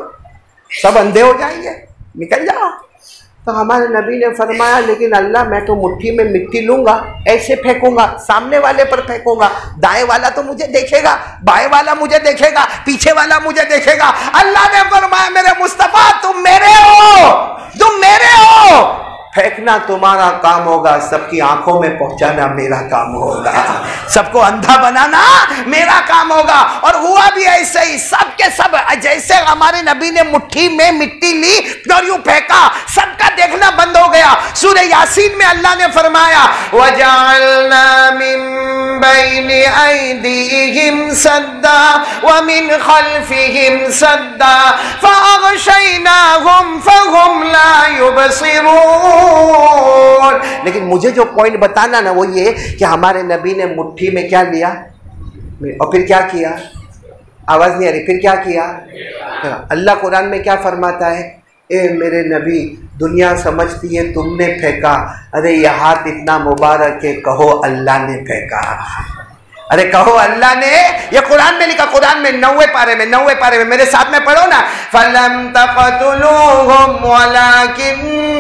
सब अंधे हो जाएंगे, निकल जाओ। तो हमारे नबी ने फरमाया लेकिन अल्लाह मैं तो मुट्ठी में मिट्टी लूंगा, ऐसे फेंकूंगा, सामने वाले पर फेंकूंगा, दाएं वाला तो मुझे देखेगा, बाएं वाला मुझे देखेगा, पीछे वाला मुझे देखेगा। अल्लाह ने फरमाया मेरे मुस्तफा तुम मेरे हो, तुम मेरे हो, फेंकना तुम्हारा काम होगा, सबकी आंखों में पहुंचाना मेरा काम होगा, सबको अंधा बनाना मेरा काम होगा। और हुआ भी ऐसे ही, सब के सब जैसे हमारे नबी ने मुट्ठी में मिट्टी ली और यूं फेंका, सबका देखना बंद हो गया। सूरह यासीन में अल्लाह ने फरमाया वजअलना मिन बैनि ऐदीहिम सद्दा व मिन खल्फिहिम सद्दा फअग़शयनाहुम फहुम ला युबसिरून। लेकिन मुझे जो पॉइंट बताना ना वो ये कि हमारे नबी ने मुट्ठी में क्या लिया और फिर क्या किया, आवाज नहीं आ रही, फिर क्या किया। अल्लाह कुरान में क्या फरमाता है, ए मेरे नबी दुनिया समझती है तुमने फेंका, अरे यह हाथ इतना मुबारक है, कहो अल्लाह ने फेंका, अरे कहो अल्लाह ने। ये कुरान में लिखा, कुरान में 90 पारे में मेरे साथ में पढ़ो ना, फलम तक़तुलूहुम वलाकिन्नल्लाह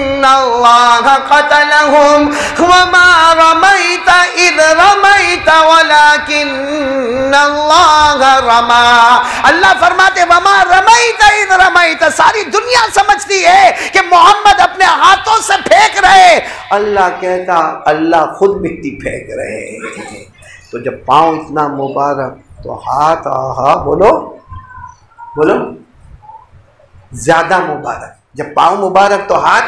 क़तलहुम वमा रमैता इज़ रमैता वलाकिन्नल्लाह रमा। अल्लाह फरमाते वमा रमैता इज़ रमैता, सारी दुनिया समझती है कि मोहम्मद अपने हाथों से फेंक रहे, अल्लाह कहता अल्लाह खुद मिट्टी फेंक रहे। तो जब पाँव इतना मुबारक तो हाथ, आहा बोलो बोलो, ज्यादा मुबारक। जब पाँव मुबारक तो हाथ।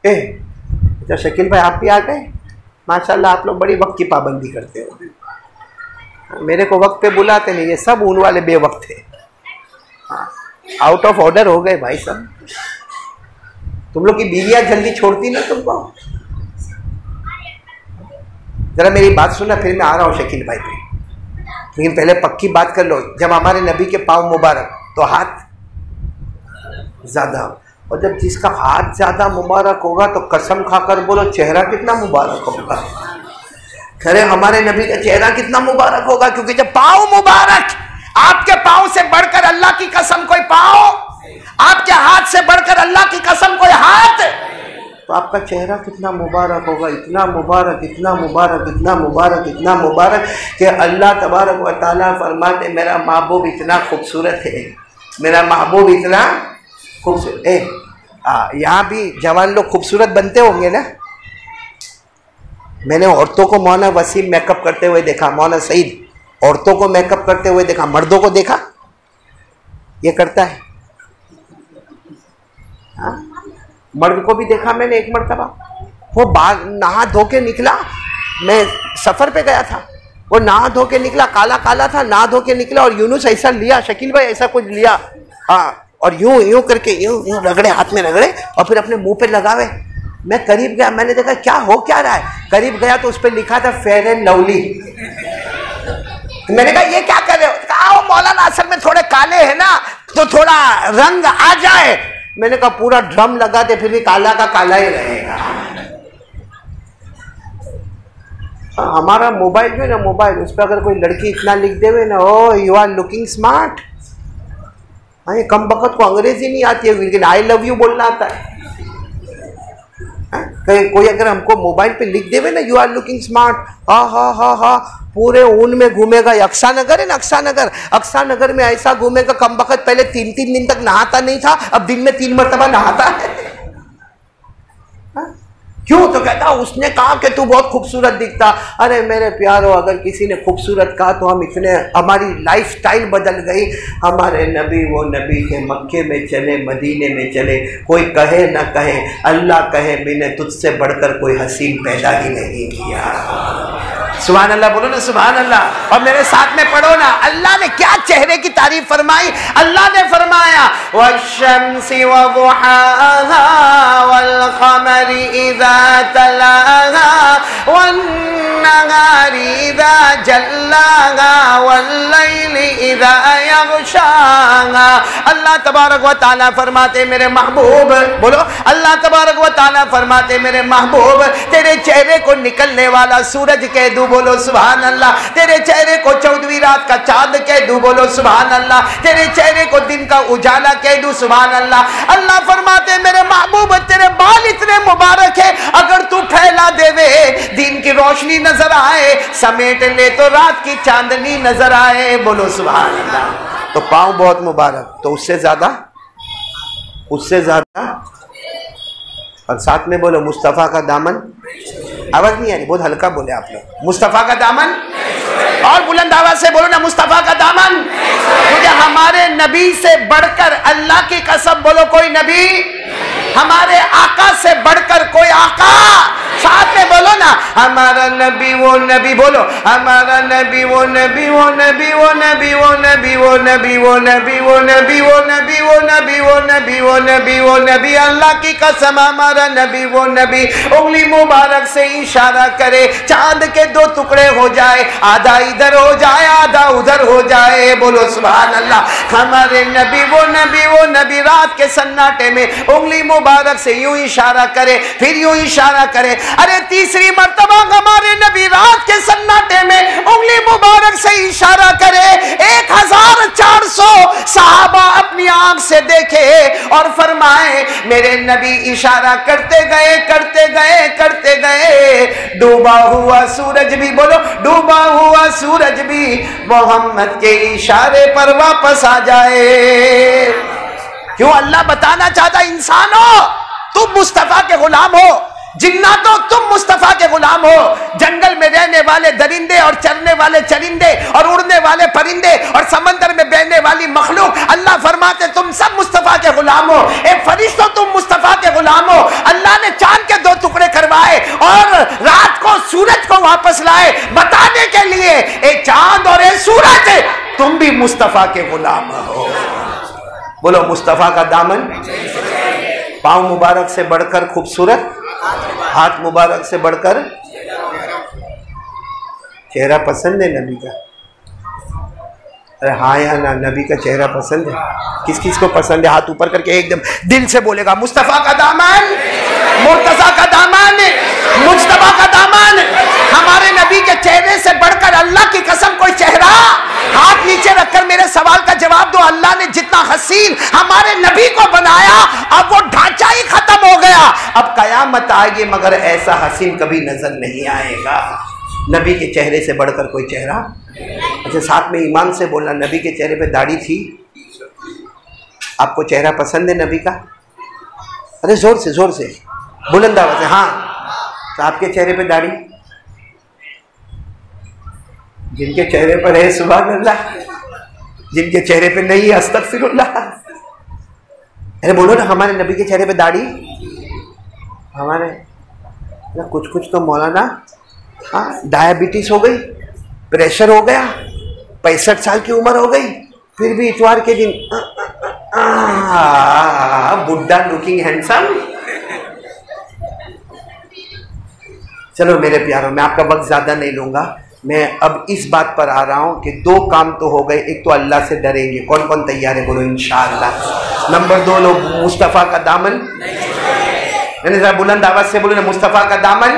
अच्छा शकील भाई आप भी आ गए, माशाल्लाह आप लोग बड़ी वक्त की पाबंदी करते हो। मेरे को वक्त पे बुलाते नहीं, ये सब ऊन वाले बेवक्त थे, आउट ऑफ ऑर्डर हो गए भाई सब। तुम लोग की बीवियां जल्दी छोड़ती नहीं तुमको। जरा मेरी बात सुनना, फिर मैं आ रहा हूँ शकील भाई पे, लेकिन पहले पक्की बात कर लो। जब हमारे नबी के पाँव मुबारक तो हाथ ज्यादा, और जब जिसका हाथ ज्यादा मुबारक होगा तो कसम खाकर बोलो चेहरा कितना मुबारक होगा। खैर हमारे नबी का चेहरा कितना मुबारक होगा, क्योंकि जब पाँव मुबारक, आपके पाँव से बढ़कर अल्लाह की कसम कोई पाँव, आपके हाथ से बढ़कर अल्लाह की कसम कोई हाथ, तो आपका चेहरा कितना मुबारक होगा, इतना मुबारक, इतना मुबारक, इतना मुबारक, इतना मुबारक कि अल्लाह तबारक व तआला फरमाते मेरा महबूब इतना खूबसूरत है, मेरा महबूब इतना खूबसूरत। यहाँ भी जवान लोग खूबसूरत बनते होंगे ना। मैंने औरतों को मौलाना वसीम मेकअप करते हुए देखा, मौलाना सईद औरतों को मेकअप करते हुए देखा, मर्दों को देखा ये करता है। हाँ? मर्द को भी देखा मैंने एक मर्तबा, वो बाग नहा धो के निकला, मैं सफ़र पे गया था, वो नहा धो के निकला, काला काला था, नहा धो के निकला और यूनुस ऐसा लिया, शकील भाई ऐसा कुछ लिया, और यूं यूं करके यूं यूं रगड़े, हाथ में रगड़े और फिर अपने मुंह पे लगावे। मैं करीब गया, मैंने देखा क्या हो क्या रहा है। करीब गया तो उस पर लिखा था फेयर एंड लवली। मैंने कहा ये क्या कर रहे हो? कहा मौलाना असल में थोड़े काले हैं ना, तो थोड़ा रंग आ जाए। मैंने कहा पूरा ड्रम लगा दे फिर भी काला का काला ही रहेगा। हमारा मोबाइल जो है ना, मोबाइल उस पर अगर कोई लड़की इतना लिख देवे ना, ओ यू आर लुकिंग स्मार्ट। हाँ, ये कम बखत को अंग्रेजी नहीं आती है लेकिन आई लव यू बोलना आता है। कोई अगर हमको मोबाइल पे लिख देवे ना यू आर लुकिंग स्मार्ट, हा हा हा हा, पूरे ऊन में घूमेगा। अक्सानगर है ना, अक्सानगर में ऐसा घूमेगा कम बखत पहले 3-3 दिन तक नहाता नहीं था, अब दिन में 3 मरतबा नहाता है। क्यों? तो कहता उसने कहा कि तू बहुत खूबसूरत दिखता। अरे मेरे प्यारो, अगर किसी ने खूबसूरत कहा तो हम इतने, हमारी लाइफस्टाइल बदल गई। हमारे नबी, वो नबी के मक्के में चले, मदीने में चले, कोई कहे ना कहे, अल्लाह कहे मैंने तुझसे बढ़कर कोई हसीन पैदा ही नहीं किया। सुभान अल्लाह बोलो ना, सुभान अल्लाह। और मेरे साथ में पढ़ो ना, अल्लाह ने क्या चेहरे की तारीफ फरमाई। अल्लाह ने फरमाया वश्शम्सी वदुहाहा वल्क़मरी इज़ा तलाहा वन्नहारी इज़ा जल्लाहा वल्लैली इज़ा यग़शाहा। अल्लाह तबारक व तआला फरमाते मेरे महबूब, बोलो अल्लाह तबारक व तआला फरमाते मेरे महबूब, तेरे चेहरे को निकलने वाला सूरज कह दूं, बोलो सुभान अल्लाह। तेरे चेहरे को 14वीं रात का चांद कह दूं, बोलो सुभान अल्लाह। तेरे चेहरे को दिन का उजाला कह दूं, सुभान अल्लाह। अल्लाह फरमाते मेरे महबूब तेरे बाल इतने मुबारक है, अगर तू फैला देवे दिन की रोशनी नजर आए, समेट ले तो रात की चांदनी नजर आए, बोलो सुभान अल्लाह। तो पाँव बहुत मुबारक, तो उससे ज्यादा और साथ में बोलो मुस्तफ़ा का दामन। आवाज नहीं आ रही, बहुत हल्का बोले आप लोग। मुस्तफ़ा का दामन, और बुलंद आवाज से बोलो ना, मुस्तफ़ा का दामन। मुझे हमारे नबी से बढ़कर, अल्लाह की कसम बोलो, कोई नबी, हमारे आका से बढ़कर कोई आका। साथ में बोलो ना, हमारा नबी वो नबी, बोलो हमारा नबी वो नबी, वो नबी वो नबी, वो नबी वो नबी, वो नबी वो नबी, वो नबी वो नबी, वो नबी वो नबी, वो नबी। अल्लाह की कसम हमारा नबी वो नबी, उंगली मुबारक से इशारा करे, चांद के 2 टुकड़े हो जाए, आधा इधर हो जाए आधा उधर हो जाए, बोलो सुभान अल्लाह। हमारे नबी वो नबी, वो नबी रात के सन्नाटे में उंगली मुबारक से यूं इशारा करे, फिर यूं इशारा करे। अरे तीसरी मर्तबा हमारे नबी रात के सन्नाटे में उंगली मुबारक से इशारा करे, 1400 सहाबा अपनी आंख से देखे और फरमाए मेरे नबी इशारा करते गए करते गए करते गए, डूबा हुआ सूरज भी, बोलो डूबा हुआ सूरज भी मोहम्मद के इशारे पर वापस आ जाए। क्यों? अल्लाह बताना चाहता इंसानों तुम मुस्तफा के गुलाम हो, जिन्नातों तुम मुस्तफा के गुलाम हो, जंगल में रहने वाले दरिंदे और चरने वाले चरिंदे और उड़ने वाले परिंदे और समंदर में बहने वाली मखलूक, अल्लाह फरमाते तुम सब मुस्तफा के गुलाम हो। ए फरिश्तों तुम मुस्तफा के गुलाम हो। अल्लाह ने चांद के 2 टुकड़े करवाए और रात को सूरज को वापस लाए, बताने के लिए ए चांद और ए सूरज तुम भी मुस्तफा के गुलाम हो। बोलो मुस्तफा का दामन। पाँव मुबारक से बढ़कर खूबसूरत, हाथ मुबारक से बढ़कर, चेहरा पसंद है नबी का? अरे हाँ या ना, नबी का चेहरा पसंद है? किस किस को पसंद है? हाथ ऊपर करके एकदम दिल से बोलेगा मुस्तफा का दामन, मुर्तजा का दामन, मुज्तबा का दामन। हमारे नबी के चेहरे से बढ़कर अल्लाह की कसम कोई चेहरा। हाथ नीचे रखकर मेरे सवाल का जवाब दो। अल्लाह ने जितना हसीन हमारे नबी को बनाया, अब वो ढांचा ही खत्म हो गया, अब कयामत आएगी मगर ऐसा हसीन कभी नजर नहीं आएगा। नबी के चेहरे से बढ़कर कोई चेहरा। अच्छा, साथ में ईमान से बोलना, नबी के चेहरे पे दाढ़ी थी? आपको चेहरा पसंद है नबी का? अरे जोर से बुलंद आवाज से, हाँ। तो आपके चेहरे पे दाढ़ी? जिनके चेहरे पर है सुभान अल्लाह, जिनके चेहरे पे नहीं है अस्तगफिरुल्लाह। अरे बोलो ना, हमारे नबी के चेहरे पे दाढ़ी? हमारे ना कुछ तो मौलाना, हाँ, डायबिटीज हो गई, प्रेशर हो गया, 65 साल की उम्र हो गई, फिर भी इतवार के दिन बुड्ढा लुकिंग हैंडसम। चलो मेरे प्यारों, मैं आपका वक्त ज्यादा नहीं लूंगा। मैं अब इस बात पर आ रहा हूं कि 2 काम तो हो गए। एक तो अल्लाह से डरेंगे। कौन कौन तैयार है? बोलो इंशाअल्लाह। नंबर 2, लोग मुस्तफ़ा का दामन, यानी जरा बुलंद आवाज से बोलो ना, मुस्तफ़ा का दामन।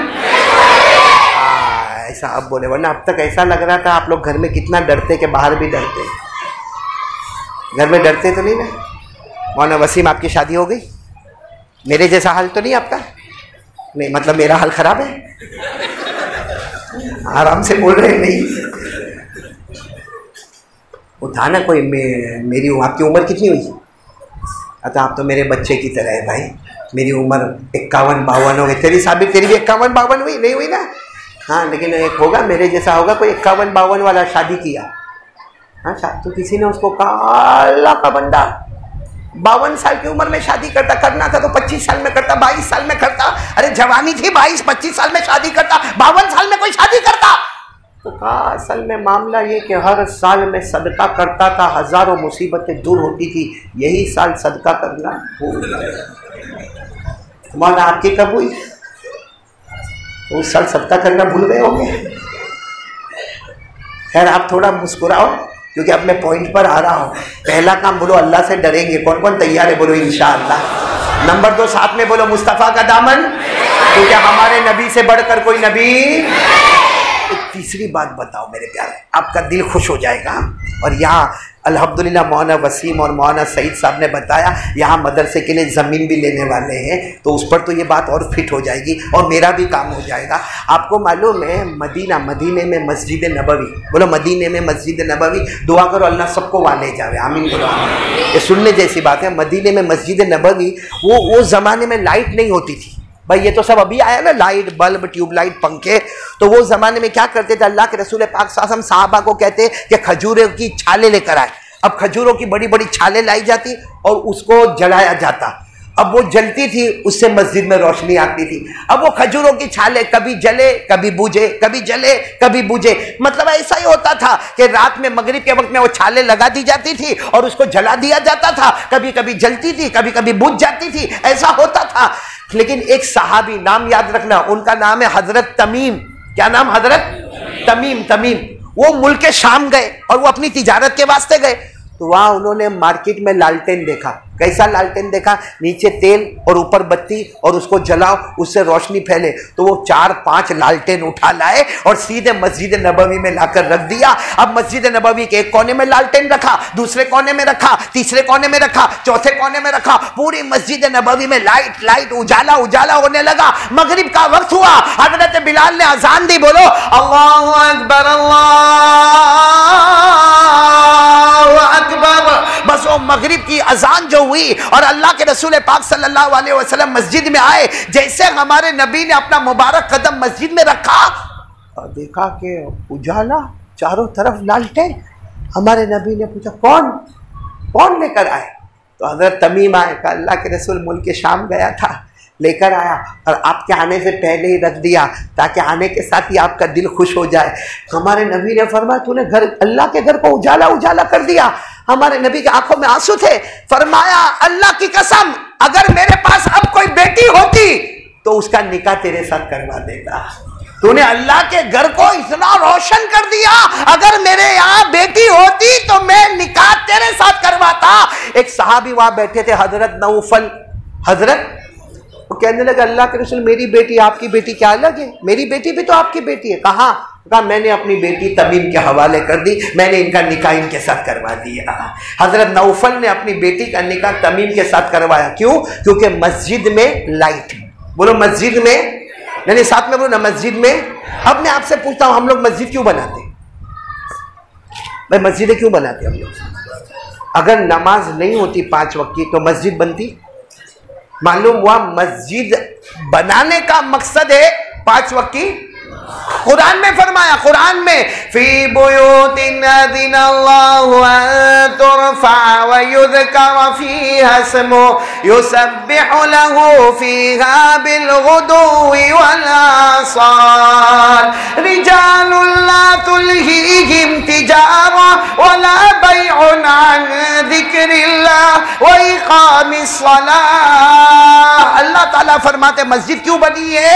ऐसा अब बोले, वरना अब तक ऐसा लग रहा था आप लोग घर में कितना डरते कि बाहर भी डरते। घर में डरते तो नहीं ना? मौलाना वसीम, आपकी शादी हो गई? मेरे जैसा हाल तो नहीं आपका? नहीं, मतलब मेरा हाल खराब है? आराम से बोल रहे नहीं। उठा ना कोई। मेरी आपकी उम्र कितनी हुई? अच्छा, आप तो मेरे बच्चे की तरह है भाई। मेरी उम्र 51-52 हो गई। तेरी साबित, तेरी भी 51-52 हुई? नहीं हुई ना? हाँ, लेकिन एक होगा मेरे जैसा होगा कोई 51-52 वाला, शादी किया। हाँ, तो किसी ने उसको कहा अल्लाह का बंदा 52 साल की उम्र में शादी करना था तो 25 साल में करता, 22 साल में करता। अरे जवानी थी, 22-25 साल में शादी करता, 52 साल में कोई शादी करता? तो कहा असल में मामला ये कि हर साल में सदका करता था, हजारों मुसीबतें दूर होती थी, यही साल सदका करना भूल गया। मौलाना आपकी कब हुई? उस साल सदका करना भूल गए होंगे। खैर, आप थोड़ा मुस्कुराओ क्योंकि अब मैं पॉइंट पर आ रहा हूं। पहला काम बोलो अल्लाह से डरेंगे। कौन कौन तैयार है? बोलो इंशाअल्लाह। नंबर 2, साथ में बोलो मुस्तफ़ा का दामन, क्योंकि हमारे नबी से बढ़कर कोई नबी। एक तीसरी बात बताओ मेरे प्यारे, आपका दिल खुश हो जाएगा। और यहाँ अल्हम्दुलिल्लाह मौलाना वसीम और मौलाना सईद साहब ने बताया यहाँ मदरसे के लिए ज़मीन भी लेने वाले हैं, तो उस पर तो ये बात और फिट हो जाएगी और मेरा भी काम हो जाएगा। आपको मालूम है मदीने में मस्जिद नबवी, बोलो मदीने में मस्जिद नबवी, दुआ करो अल्लाह सबको वहाँ ले जावे, आमीन बोलो। ये सुनने जैसी बात है। मदीने में मस्जिद नबवी, वो ज़माने में लाइट नहीं होती थी भाई। ये तो सब अभी आया ना, लाइट, बल्ब, ट्यूबलाइट, पंखे। तो वो जमाने में क्या करते थे, अल्लाह के रसूल पाक सल्लल्लाहु अलैहि वसल्लम साहबा को कहते कि खजूरों की छाले लेकर आए। अब खजूरों की बड़ी बड़ी छाले लाई जाती और उसको जलाया जाता। अब वो जलती थी, उससे मस्जिद में रोशनी आती थी। अब वो खजूरों की छाले कभी जले कभी बुझे, कभी जले कभी बुझे। मतलब ऐसा ही होता था कि रात में मगरिब के वक्त में वो छाले लगा दी जाती थी और उसको जला दिया जाता था। कभी कभी जलती थी, कभी कभी बुझ जाती थी, ऐसा होता था। लेकिन एक सहाबी, नाम याद रखना, उनका नाम है हजरत तमीम। क्या नाम? हजरत तमीम। वो मुल्क शाम गए और वो अपनी तिजारत के वास्ते गए, तो वहां उन्होंने मार्केट में लालटेन देखा। कैसा लालटेन देखा? नीचे तेल और ऊपर बत्ती, और उसको जलाओ, उससे रोशनी फैले। तो वो 4-5 लालटेन उठा लाए और सीधे मस्जिद नबवी में लाकर रख दिया। अब मस्जिद नबवी के एक कोने में लालटेन रखा, दूसरे कोने में रखा, तीसरे कोने में रखा, चौथे कोने में रखा। पूरी मस्जिद नबवी में लाइट उजाला होने लगा। मगरिब का वक्त हुआ, हजरत बिलाल ने अजान दी। बोलो अल्लाहु अकबर, अल्लाहु अकबर। बस वो मगरिब की अजान जो हुई और अल्लाह के रसूल पाक सल्लल्लाहु अलैहि वसल्लम मस्जिद में आए, जैसे हमारे नबी ने अपना मुबारक कदम मस्जिद में रखा और देखा कि उजाला, चारों तरफ लालटेन। हमारे नबी ने पूछा कौन लेकर आए? तो हजरत तमीम आए। कहा अल्लाह के रसूल मुल्क शाम गया था, लेकर आया और आपके आने से पहले ही रख दिया ताकि आने के साथ ही आपका दिल खुश हो जाए। हमारे नबी ने फरमाया तूने घर, अल्लाह के घर को उजाला कर दिया। हमारे नबी के आंखों में आंसू थे। फरमाया अल्लाह की कसम, अगर मेरे पास अब कोई बेटी होती तो उसका निकाह तेरे साथ करवा देता। तूने अल्लाह के घर को इतना रोशन कर दिया, अगर मेरे यहाँ बेटी होती तो मैं निकाह तेरे साथ करवाता। एक सहाबी वहां बैठे थे, हजरत नौफल। वो कहने लगे अल्लाह के रसूल मेरी बेटी आपकी बेटी क्या अलग है? मेरी बेटी भी तो आपकी बेटी है। कहा मैंने अपनी बेटी तमीम के हवाले कर दी, मैंने इनका निकाह इनके साथ करवा दिया। हजरत नौफल ने अपनी बेटी का निकाह तमीम के साथ करवाया। क्यों? क्योंकि मस्जिद में लाइट। बोलो मस्जिद में, नहीं साथ में बोलो ना, मस्जिद में। अब मैं आपसे पूछता हूं, हम लोग मस्जिद क्यों बनाते? भाई मस्जिदें क्यों बनाते हम लोग? अगर नमाज नहीं होती 5 वक्त की तो मस्जिद बनती? मालूम हुआ मस्जिद बनाने का मकसद है 5 वक्त की कुरान में फरमाया, कुरान में फी बुयूतिन अज़िनल्लाहु अन तुरफ़ा व युज़करा फ़ीहा इस्मुहु युसब्बिहु लहू फ़ीहा बिलग़ुदुव्वि वल आसाल रिजालुन ला तुल्हीहिम तिजारा वला बैउन अन ज़िक्रिल्लाह व इक़ामिस सलाह। अल्लाह ताला फरमाते मस्जिद क्यों बनी है?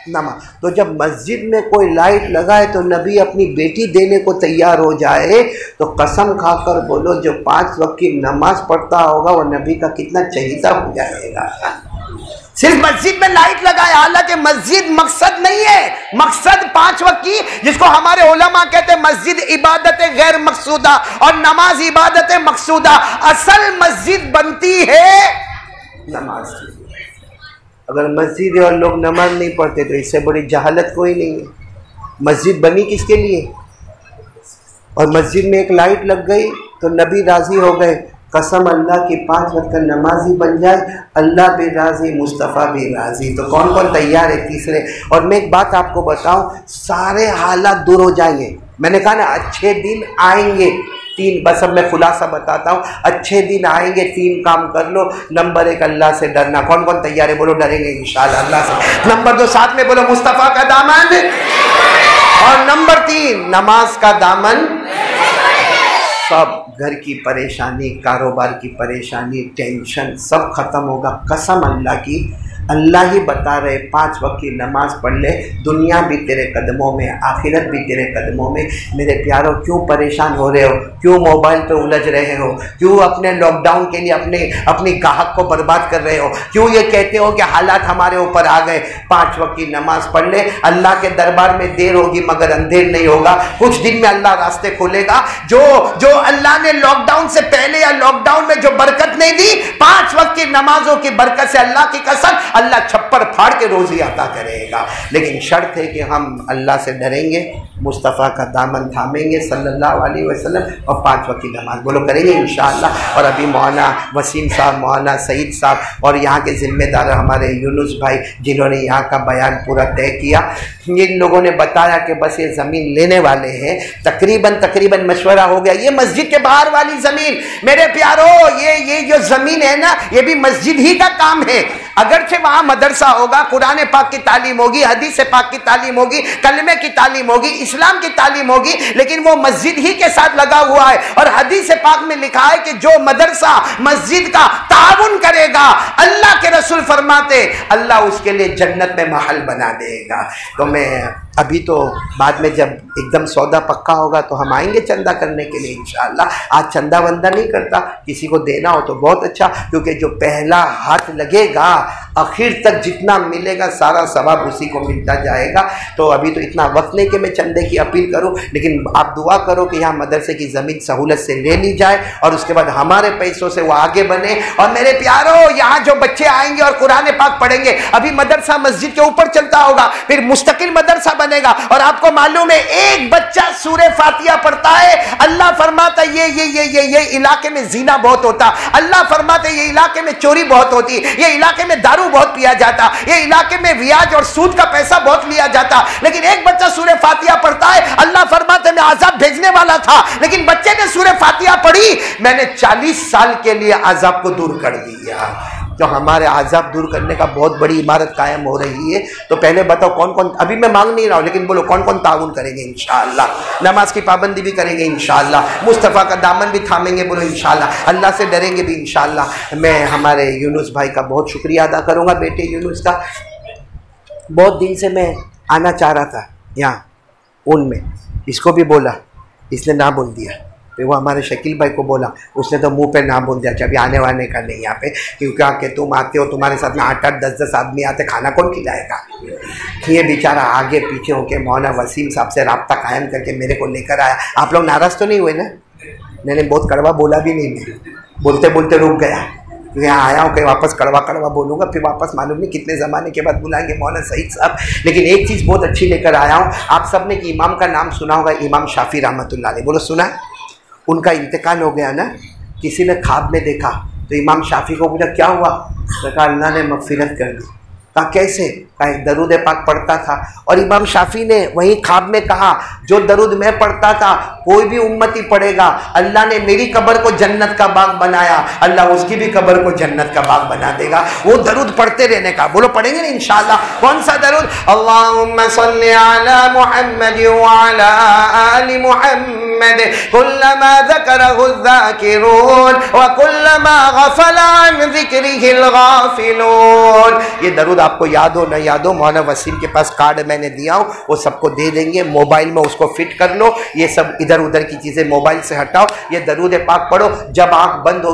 नमाज। तो जब मस्जिद में कोई लाइट लगाए तो नबी अपनी बेटी देने को तैयार हो जाए, तो कसम खाकर बोलो जो 5 वक्त की नमाज पढ़ता होगा वो नबी का कितना चहीता हो जाएगा। सिर्फ मस्जिद में लाइट लगाए, हालांकि मस्जिद मकसद नहीं है, मकसद 5 वक्त की, जिसको हमारे उलमा कहते हैं मस्जिद इबादत गैर मकसूदा और नमाज इबादत मकसूदा। असल मस्जिद बनती है नमाज की। अगर मस्जिद है और लोग नमाज नहीं पढ़ते तो इससे बड़ी जहालत कोई नहीं है। मस्जिद बनी किसके लिए? और मस्जिद में एक लाइट लग गई तो नबी राज़ी हो गए। कसम अल्लाह की 5 वक्त का नमाजी बन जाए, अल्लाह भी राज़ी, मुस्तफ़ा भी राज़ी। तो कौन कौन तैयार है तीसरे? और मैं एक बात आपको बताऊं, सारे हालात दूर हो जाएंगे। मैंने कहा ना अच्छे दिन आएंगे। 3 बस अब मैं खुलासा बताता हूँ। अच्छे दिन आएंगे, 3 काम कर लो। नंबर 1 अल्लाह से डरना। कौन कौन तैयार है? बोलो डरेंगे इंशाअल्लाह अल्लाह से। नंबर 2 साथ में बोलो मुस्तफ़ा का दामन। और नंबर 3 नमाज का दामन। सब घर की परेशानी, कारोबार की परेशानी, टेंशन सब खत्म होगा। कसम अल्लाह की, अल्लाह ही बता रहे 5 वक्त की नमाज पढ़ ले, दुनिया भी तेरे कदमों में, आखिरत भी तेरे कदमों में। मेरे प्यारों, क्यों परेशान हो रहे हो? क्यों मोबाइल पे उलझ रहे हो? क्यों अपने लॉकडाउन के लिए अपनी गाहक को बर्बाद कर रहे हो? क्यों ये कहते हो कि हालात हमारे ऊपर आ गए? 5 वक्त की नमाज पढ़ ले। अल्लाह के दरबार में देर होगी मगर अंधेर नहीं होगा। कुछ दिन में अल्लाह रास्ते खोलेगा। जो अल्लाह ने लॉकडाउन से पहले या लॉकडाउन में जो बरकत नहीं दी, 5 वक्त की नमाजों की बरकत से अल्लाह की कसम अल्लाह छप्पर फाड़ के रोजी अता करेगा। लेकिन शर्त है कि हम अल्लाह से डरेंगे, मुस्तफ़ा का दामन थामेंगे सल्लल्लाहु अलैहि वसल्लम, और 5 वक्त की नमाज बोलो करेंगे इंशाअल्लाह। और अभी मौलाना वसीम साहब, मौलाना सईद साहब और यहाँ के ज़िम्मेदार हमारे यूनुस भाई, जिन्होंने यहाँ का बयान पूरा तय किया, इन लोगों ने बताया कि बस ये ज़मीन लेने वाले हैं। तकरीबन मशवरा हो गया। ये मस्जिद के बाहर वाली ज़मीन, मेरे प्यारों, ये जो ज़मीन है ना, ये भी मस्जिद ही का काम है। अगरचे वहाँ मदरसा होगा, कुरान पाक की तालीम होगी, हदीस पाक की तालीम होगी, कलमे की तालीम होगी, इस्लाम की तालीम होगी, लेकिन वो मस्जिद ही के साथ लगा हुआ है। और हदीस पाक में लिखा है कि जो मदरसा मस्जिद का ताउन करेगा, अल्लाह के रसूल फरमाते अल्लाह उसके लिए जन्नत में महल बना देगा। तो मैं अभी तो बाद में जब एकदम सौदा पक्का होगा तो हम आएंगे चंदा करने के लिए इंशाअल्लाह। आज चंदा वंदा नहीं करता, किसी को देना हो तो बहुत अच्छा, क्योंकि जो पहला हाथ लगेगा आखिर तक जितना मिलेगा सारा सवाब उसी को मिलता जाएगा। तो अभी तो इतना वक्त नहीं कि मैं चंदे की अपील करूं, लेकिन आप दुआ करो कि यहाँ मदरसे की ज़मीन सहूलत से ले ली जाए और उसके बाद हमारे पैसों से वो आगे बने। और मेरे प्यारों, यहाँ जो बच्चे आएंगे और कुरान पाक पढ़ेंगे, अभी मदरसा मस्जिद के ऊपर चलता होगा, फिर मुस्तकिल मदरसा बनेगा। और आपको मालूम है एक बच्चा सूरे फातिहा पढ़ता है, अल्लाह फरमाता ये इलाके में जीना बहुत होता, अल्लाह फरमाता ये इलाके में चोरी बहुत होती, ये इलाके में दारू बहुत पिया जाता, ये इलाके में ब्याज और सूद का पैसा बहुत लिया जाता। लेकिन एक बच्चा सूरे फातिहा पढ़ता है, अल्लाह फरमाते मैं अजाब भेजने वाला था, लेकिन बच्चे ने सूरे फातिहा पढ़ी, मैंने 40 साल के लिए अजाब को दूर कर दिया। तो हमारे अजाब दूर करने का बहुत बड़ी इमारत कायम हो रही है। तो पहले बताओ कौन कौन, अभी मैं मांग नहीं रहा हूँ, लेकिन बोलो कौन कौन ताउन करेंगे इंशाअल्लाह। नमाज की पाबंदी भी करेंगे इंशाअल्लाह, मुस्तफ़ा का दामन भी थामेंगे, बोलो इंशाअल्लाह, अल्लाह से डरेंगे भी इंशाअल्लाह। मैं हमारे यूनुस भाई का बहुत शुक्रिया अदा करूँगा, बेटे यूनुस का। बहुत दिन से मैं आना चाह रहा था यहाँ उनमें, इसको भी बोला, इसने ना बोल दिया। फिर वो हमारे शकील भाई को बोला, उसने तो मुंह पे ना बोल दिया कि अभी आने वाने का नहीं यहाँ पे, क्योंकि आके तुम आते हो, तुम्हारे साथ में 8-8, 10-10 आदमी आते, खाना कौन खिलाएगा। ये बेचारा आगे पीछे होके मौलाना वसीम साहब से रब्ता कायम करके मेरे को लेकर आया। आप लोग नाराज़ तो नहीं हुए ना? मैंने बहुत कड़वा बोला भी नहीं, मैं बोलते बोलते रुक गया, क्योंकि यहाँ आया हूँ, कहीं वापस कड़वा बोलूँगा, फिर वापस मालूम नहीं कितने ज़माने के बाद बुलाएंगे मौलाना सईद साहब। लेकिन एक चीज़ बहुत अच्छी लेकर आया हूँ। आप सब ने कि इमाम का नाम सुना होगा, इमाम शाफी रहमतुल्लाह अलैह, बोलो सुना? उनका इंतकाल हो गया ना, किसी ने ख्वाब में देखा तो इमाम शाफी को बोला क्या हुआ, तो कहा अल्लाह ने मगफिरत कर दी। कहा कैसे? कहा दरूद पाक पढ़ता था और इमाम शाफी ने वही ख्वाब में कहा जो दरूद मैं पढ़ता था कोई भी उम्मती पढ़ेगा, अल्लाह ने मेरी कब्र को जन्नत का बाग बनाया, अल्लाह उसकी भी कब्र को जन्नत का बाग बना देगा। वो दरूद पढ़ते रहने का। बोलो पढ़ेंगे ना इंशाअल्लाह। कौन सा दरूद? अल्लाहुम्मा सल्ली अला मुहम्मद व अला आलि मुहम्मद कुल्लमा ज़करहु ज़ाकिरून व कुल्लमा गफ़ला अन ज़िक्रिहिल गाफ़िलून। ये दरूद आपको याद हो न याद हो, मौलाना वसीम के पास कार्ड मैंने दिया हूँ, वो सबको दे देंगे। मोबाइल में उसको फिट कर लो, ये सब इधर उधर की चीज़ें मोबाइल से हटाओ, ये दरूद पाक पढ़ो। जब आँख बंद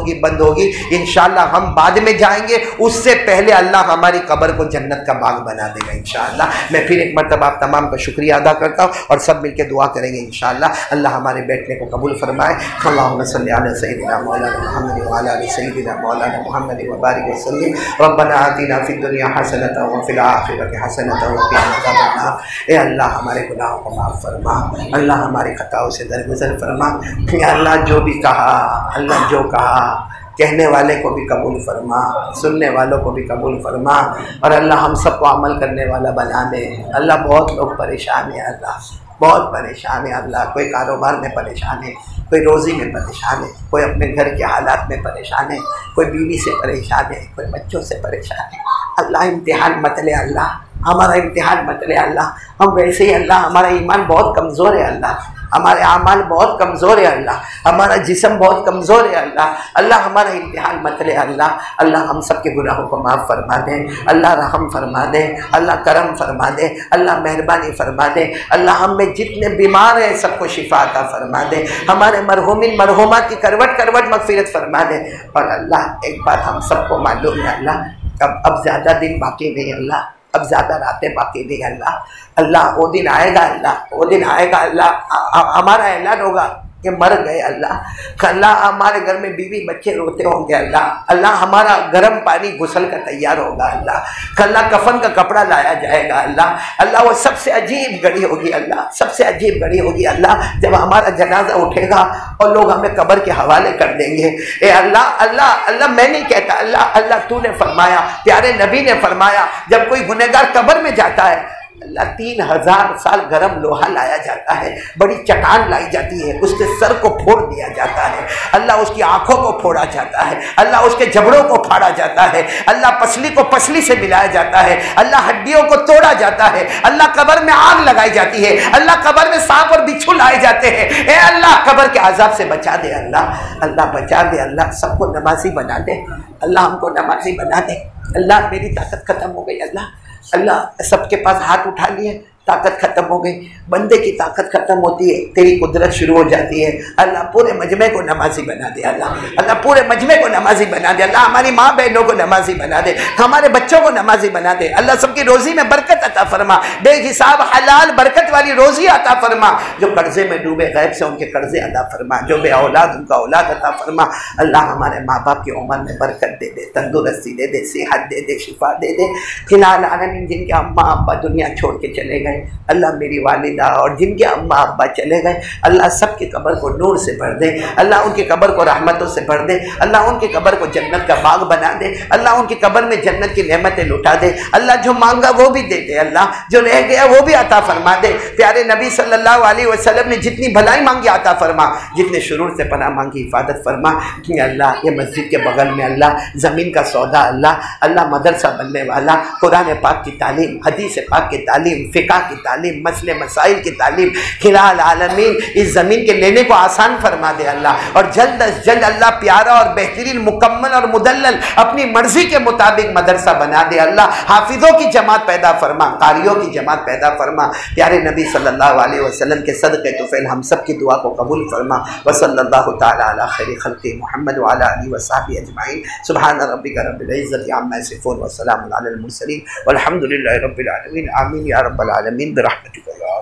होगी इंशाअल्लाह हम बाद में जाएंगे, उससे पहले अल्लाह हमारी कब्र को जन्नत का बाग बना देगा इंशाअल्लाह। मैं फिर एक मरतबा आप तमाम का शुक्रिया अदा करता हूँ और सब मिलकर दुआ करेंगे इंशाअल्लाह। अल्लाह हमारे बैठने को कबूल फरमाए। अल्लाहुम्मा सल्ली अला सय्यिदिना मौलाना मुहम्मद व अला आलि सय्यिदिना मौलाना मुहम्मद व बारिक व सल्लिम। रब्बना आतिना फिद दुनिया हसनतन व फिल आखिरति हसनतन व क़िना अज़ाबन्नार। ए अल्लाह हमारे गुनाहों को माफ़ फरमा, अल्लाह हमारी खताओं से दरगुजर फरमा। या अल्लाह जो भी कहा, अल्लाह जो कहा कहने वाले को भी कबूल फरमा, सुनने वालों को भी कबूल फरमा और अल्लाह हम सबको अमल करने वाला बना दे। अल्लाह बहुत लोग परेशान है, अल्लाह बहुत परेशान है, अल्लाह कोई कारोबार में परेशान है, कोई रोज़ी में परेशान है, कोई अपने घर के हालात में परेशान है, कोई बीवी से परेशान है, कोई बच्चों से परेशान है। अल्लाह इम्तिहान मत ले, अल्लाह हमारा इम्तिहान मत ले अल्लाह। हम वैसे ही अल्लाह हमारा ईमान बहुत कमज़ोर है अल्लाह, हमारे आमाल बहुत कमज़ोर है अल्लाह, हमारा जिस्म बहुत कमज़ोर है अल्लाह। अल्लाह हमारा इम्तिहान मत ले अल्लाह। अल्लाह हम सब के गुनाहों को माफ़ फरमा दे, अल्लाह रहम फरमा दे, अल्लाह करम फरमा दे, अल्लाह मेहरबानी फरमा दे। अल्लाह हम में जितने बीमार हैं सबको शिफा अता फरमा दे। हमारे मरहूमिन मरहूमात की करवट करवट मग़फ़िरत फरमा दे। और अल्लाह एक बात हम सबको मालूम है अल्लाह, अब ज़्यादा दिन बाकी नहीं अल्लाह, अब ज़्यादा रातें बाकी नहीं अल्लाह। अल्लाह वो दिन आएगा अल्लाह, वो दिन आएगा अल्लाह, हमारा ऐलान होगा कि मर गए अल्लाह। अल्लाह हमारे घर में बीवी बच्चे रोते होंगे अल्लाह। अल्लाह हमारा गर्म पानी गुसल का तैयार होगा अल्लाह। अल्लाह कफन का कपड़ा लाया जाएगा अल्लाह। अल्लाह वो सबसे अजीब घड़ी होगी अल्लाह, सबसे अजीब घड़ी होगी अल्लाह, जब हमारा जनाजा उठेगा और लोग हमें कब्र के हवाले कर देंगे। ए अल्लाह अल्लाह अल्लाह, मैं नहीं कहता अल्लाह अल्लाह, तूने फरमाया, प्यारे नबी ने फरमाया, जब कोई गुनहगार कब्र में जाता है अल्लाह 3000 साल गरम लोहा लाया जाता है, बड़ी चट्टान लाई जाती है, उसके सर को फोड़ दिया जाता है अल्लाह, उसकी आंखों को फोड़ा जाता है अल्लाह, उसके जबड़ों को फाड़ा जाता है अल्लाह, पसली को पसली से मिलाया जाता है अल्लाह, हड्डियों को तोड़ा जाता है अल्लाह, कब्र में आग लगाई जाती है अल्लाह, कब्र में सांप और बिच्छू लाए जाते हैं। ए अल्लाह कब्र के अजाब से बचा दे अल्लाह, अल्लाह बचा दे अल्लाह, सबको नमाजी बना दे अल्लाह, हमको नमाजी बना दे अल्लाह। मेरी ताकत खत्म हो गई अल्लाह, अल्लाह सबके पास हाथ उठा लिए, ताकत खत्म हो गई। बंदे की ताकत खत्म होती है, तेरी कुदरत शुरू हो जाती है अल्लाह। पूरे मजमे को नमाजी बना दे अल्लाह, अल्लाह पूरे मजमे को नमाजी बना दे अल्लाह, हमारी माँ बहनों को नमाजी बना दे, हमारे बच्चों को नमाजी बना दे अल्लाह, सबकी रोजी में बरकत अता फरमा, बेहिसाब हलाल बरकत वाली रोजी अता फरमा। जो कर्जे में डूबे गैब से उनके कर्जे अदा फरमा, जो बे औलाद उनका औलाद अता फरमा अल्लाह। हमारे माँ बाप की उम्र में बरकत दे दे, तंदुरुस्ती दे दे, सेहत दे दे, शिफा दे दे। फिलहाल आलमीन जिनके अम्मा अब्बा दुनिया छोड़ के चले गए अल्लाह, मेरी वालिदा और जिनके अम्मा अब्बा चले गए अल्लाह, सबकी कब्र को नूर से भर दे अल्लाह, उनकी कब्र को रहमतों से भर दे अल्लाह, उनकी कब्र को जन्नत का बाग बना दे अल्लाह, उनकी कब्र में जन्नत की नेमतें लुटा दे अल्लाह, जो मांगा वो भी दे दे अल्लाह, जो रह गया वो भी अता फरमा दे। प्यारे नबी सल्लल्लाहु अलैहि वसल्लम ने जितनी भलाई मांगी अता फरमा, जितने शुरूर से पनाह मांगी हिफाजत फरमा कि अल्लाह, ये मस्जिद के बगल में अल्लाह ज़मीन का सौदा अल्लाह, अल्लाह मदरसा बनने वाला, कुरान पाक की तालीम, हदीस पाक की तालीम, फ़िक़्ह की तालीम, मसले मसाइल की तालीम, खिलाल आलमीन इस ज़मीन के लेने को आसान फरमा दे अल्लाह, और जल्द अज जल्द अल्लाह प्यारा और बेहतरीन मुकम्मल और मुदल्लल अपनी मर्जी के मुताबिक मदरसा बना दे अल्लाह। हाफिज़ों की जमात पैदा फरमा, कारियों की जमात पैदा फरमा। प्यारे नबी सल्लल्लाहु अलैहि वसल्लम के सदक़े तुफ़ैल हम सब की दुआ को कबूल फरमा। व सल्लल्लाहु तआला अला खैरि खल्क़ि मुहम्मद व अला आलिहि व सहबिहि अजमईन। सुब्हान रब्बिका रब्बिल इज़्ज़ति अम्मा यसिफ़ून व सलामुन अलल मुरसलीन वल्हम्दुलिल्लाहि रब्बिल आलमीन। आमीन या रब्बल आलमीन बिरहमतिका या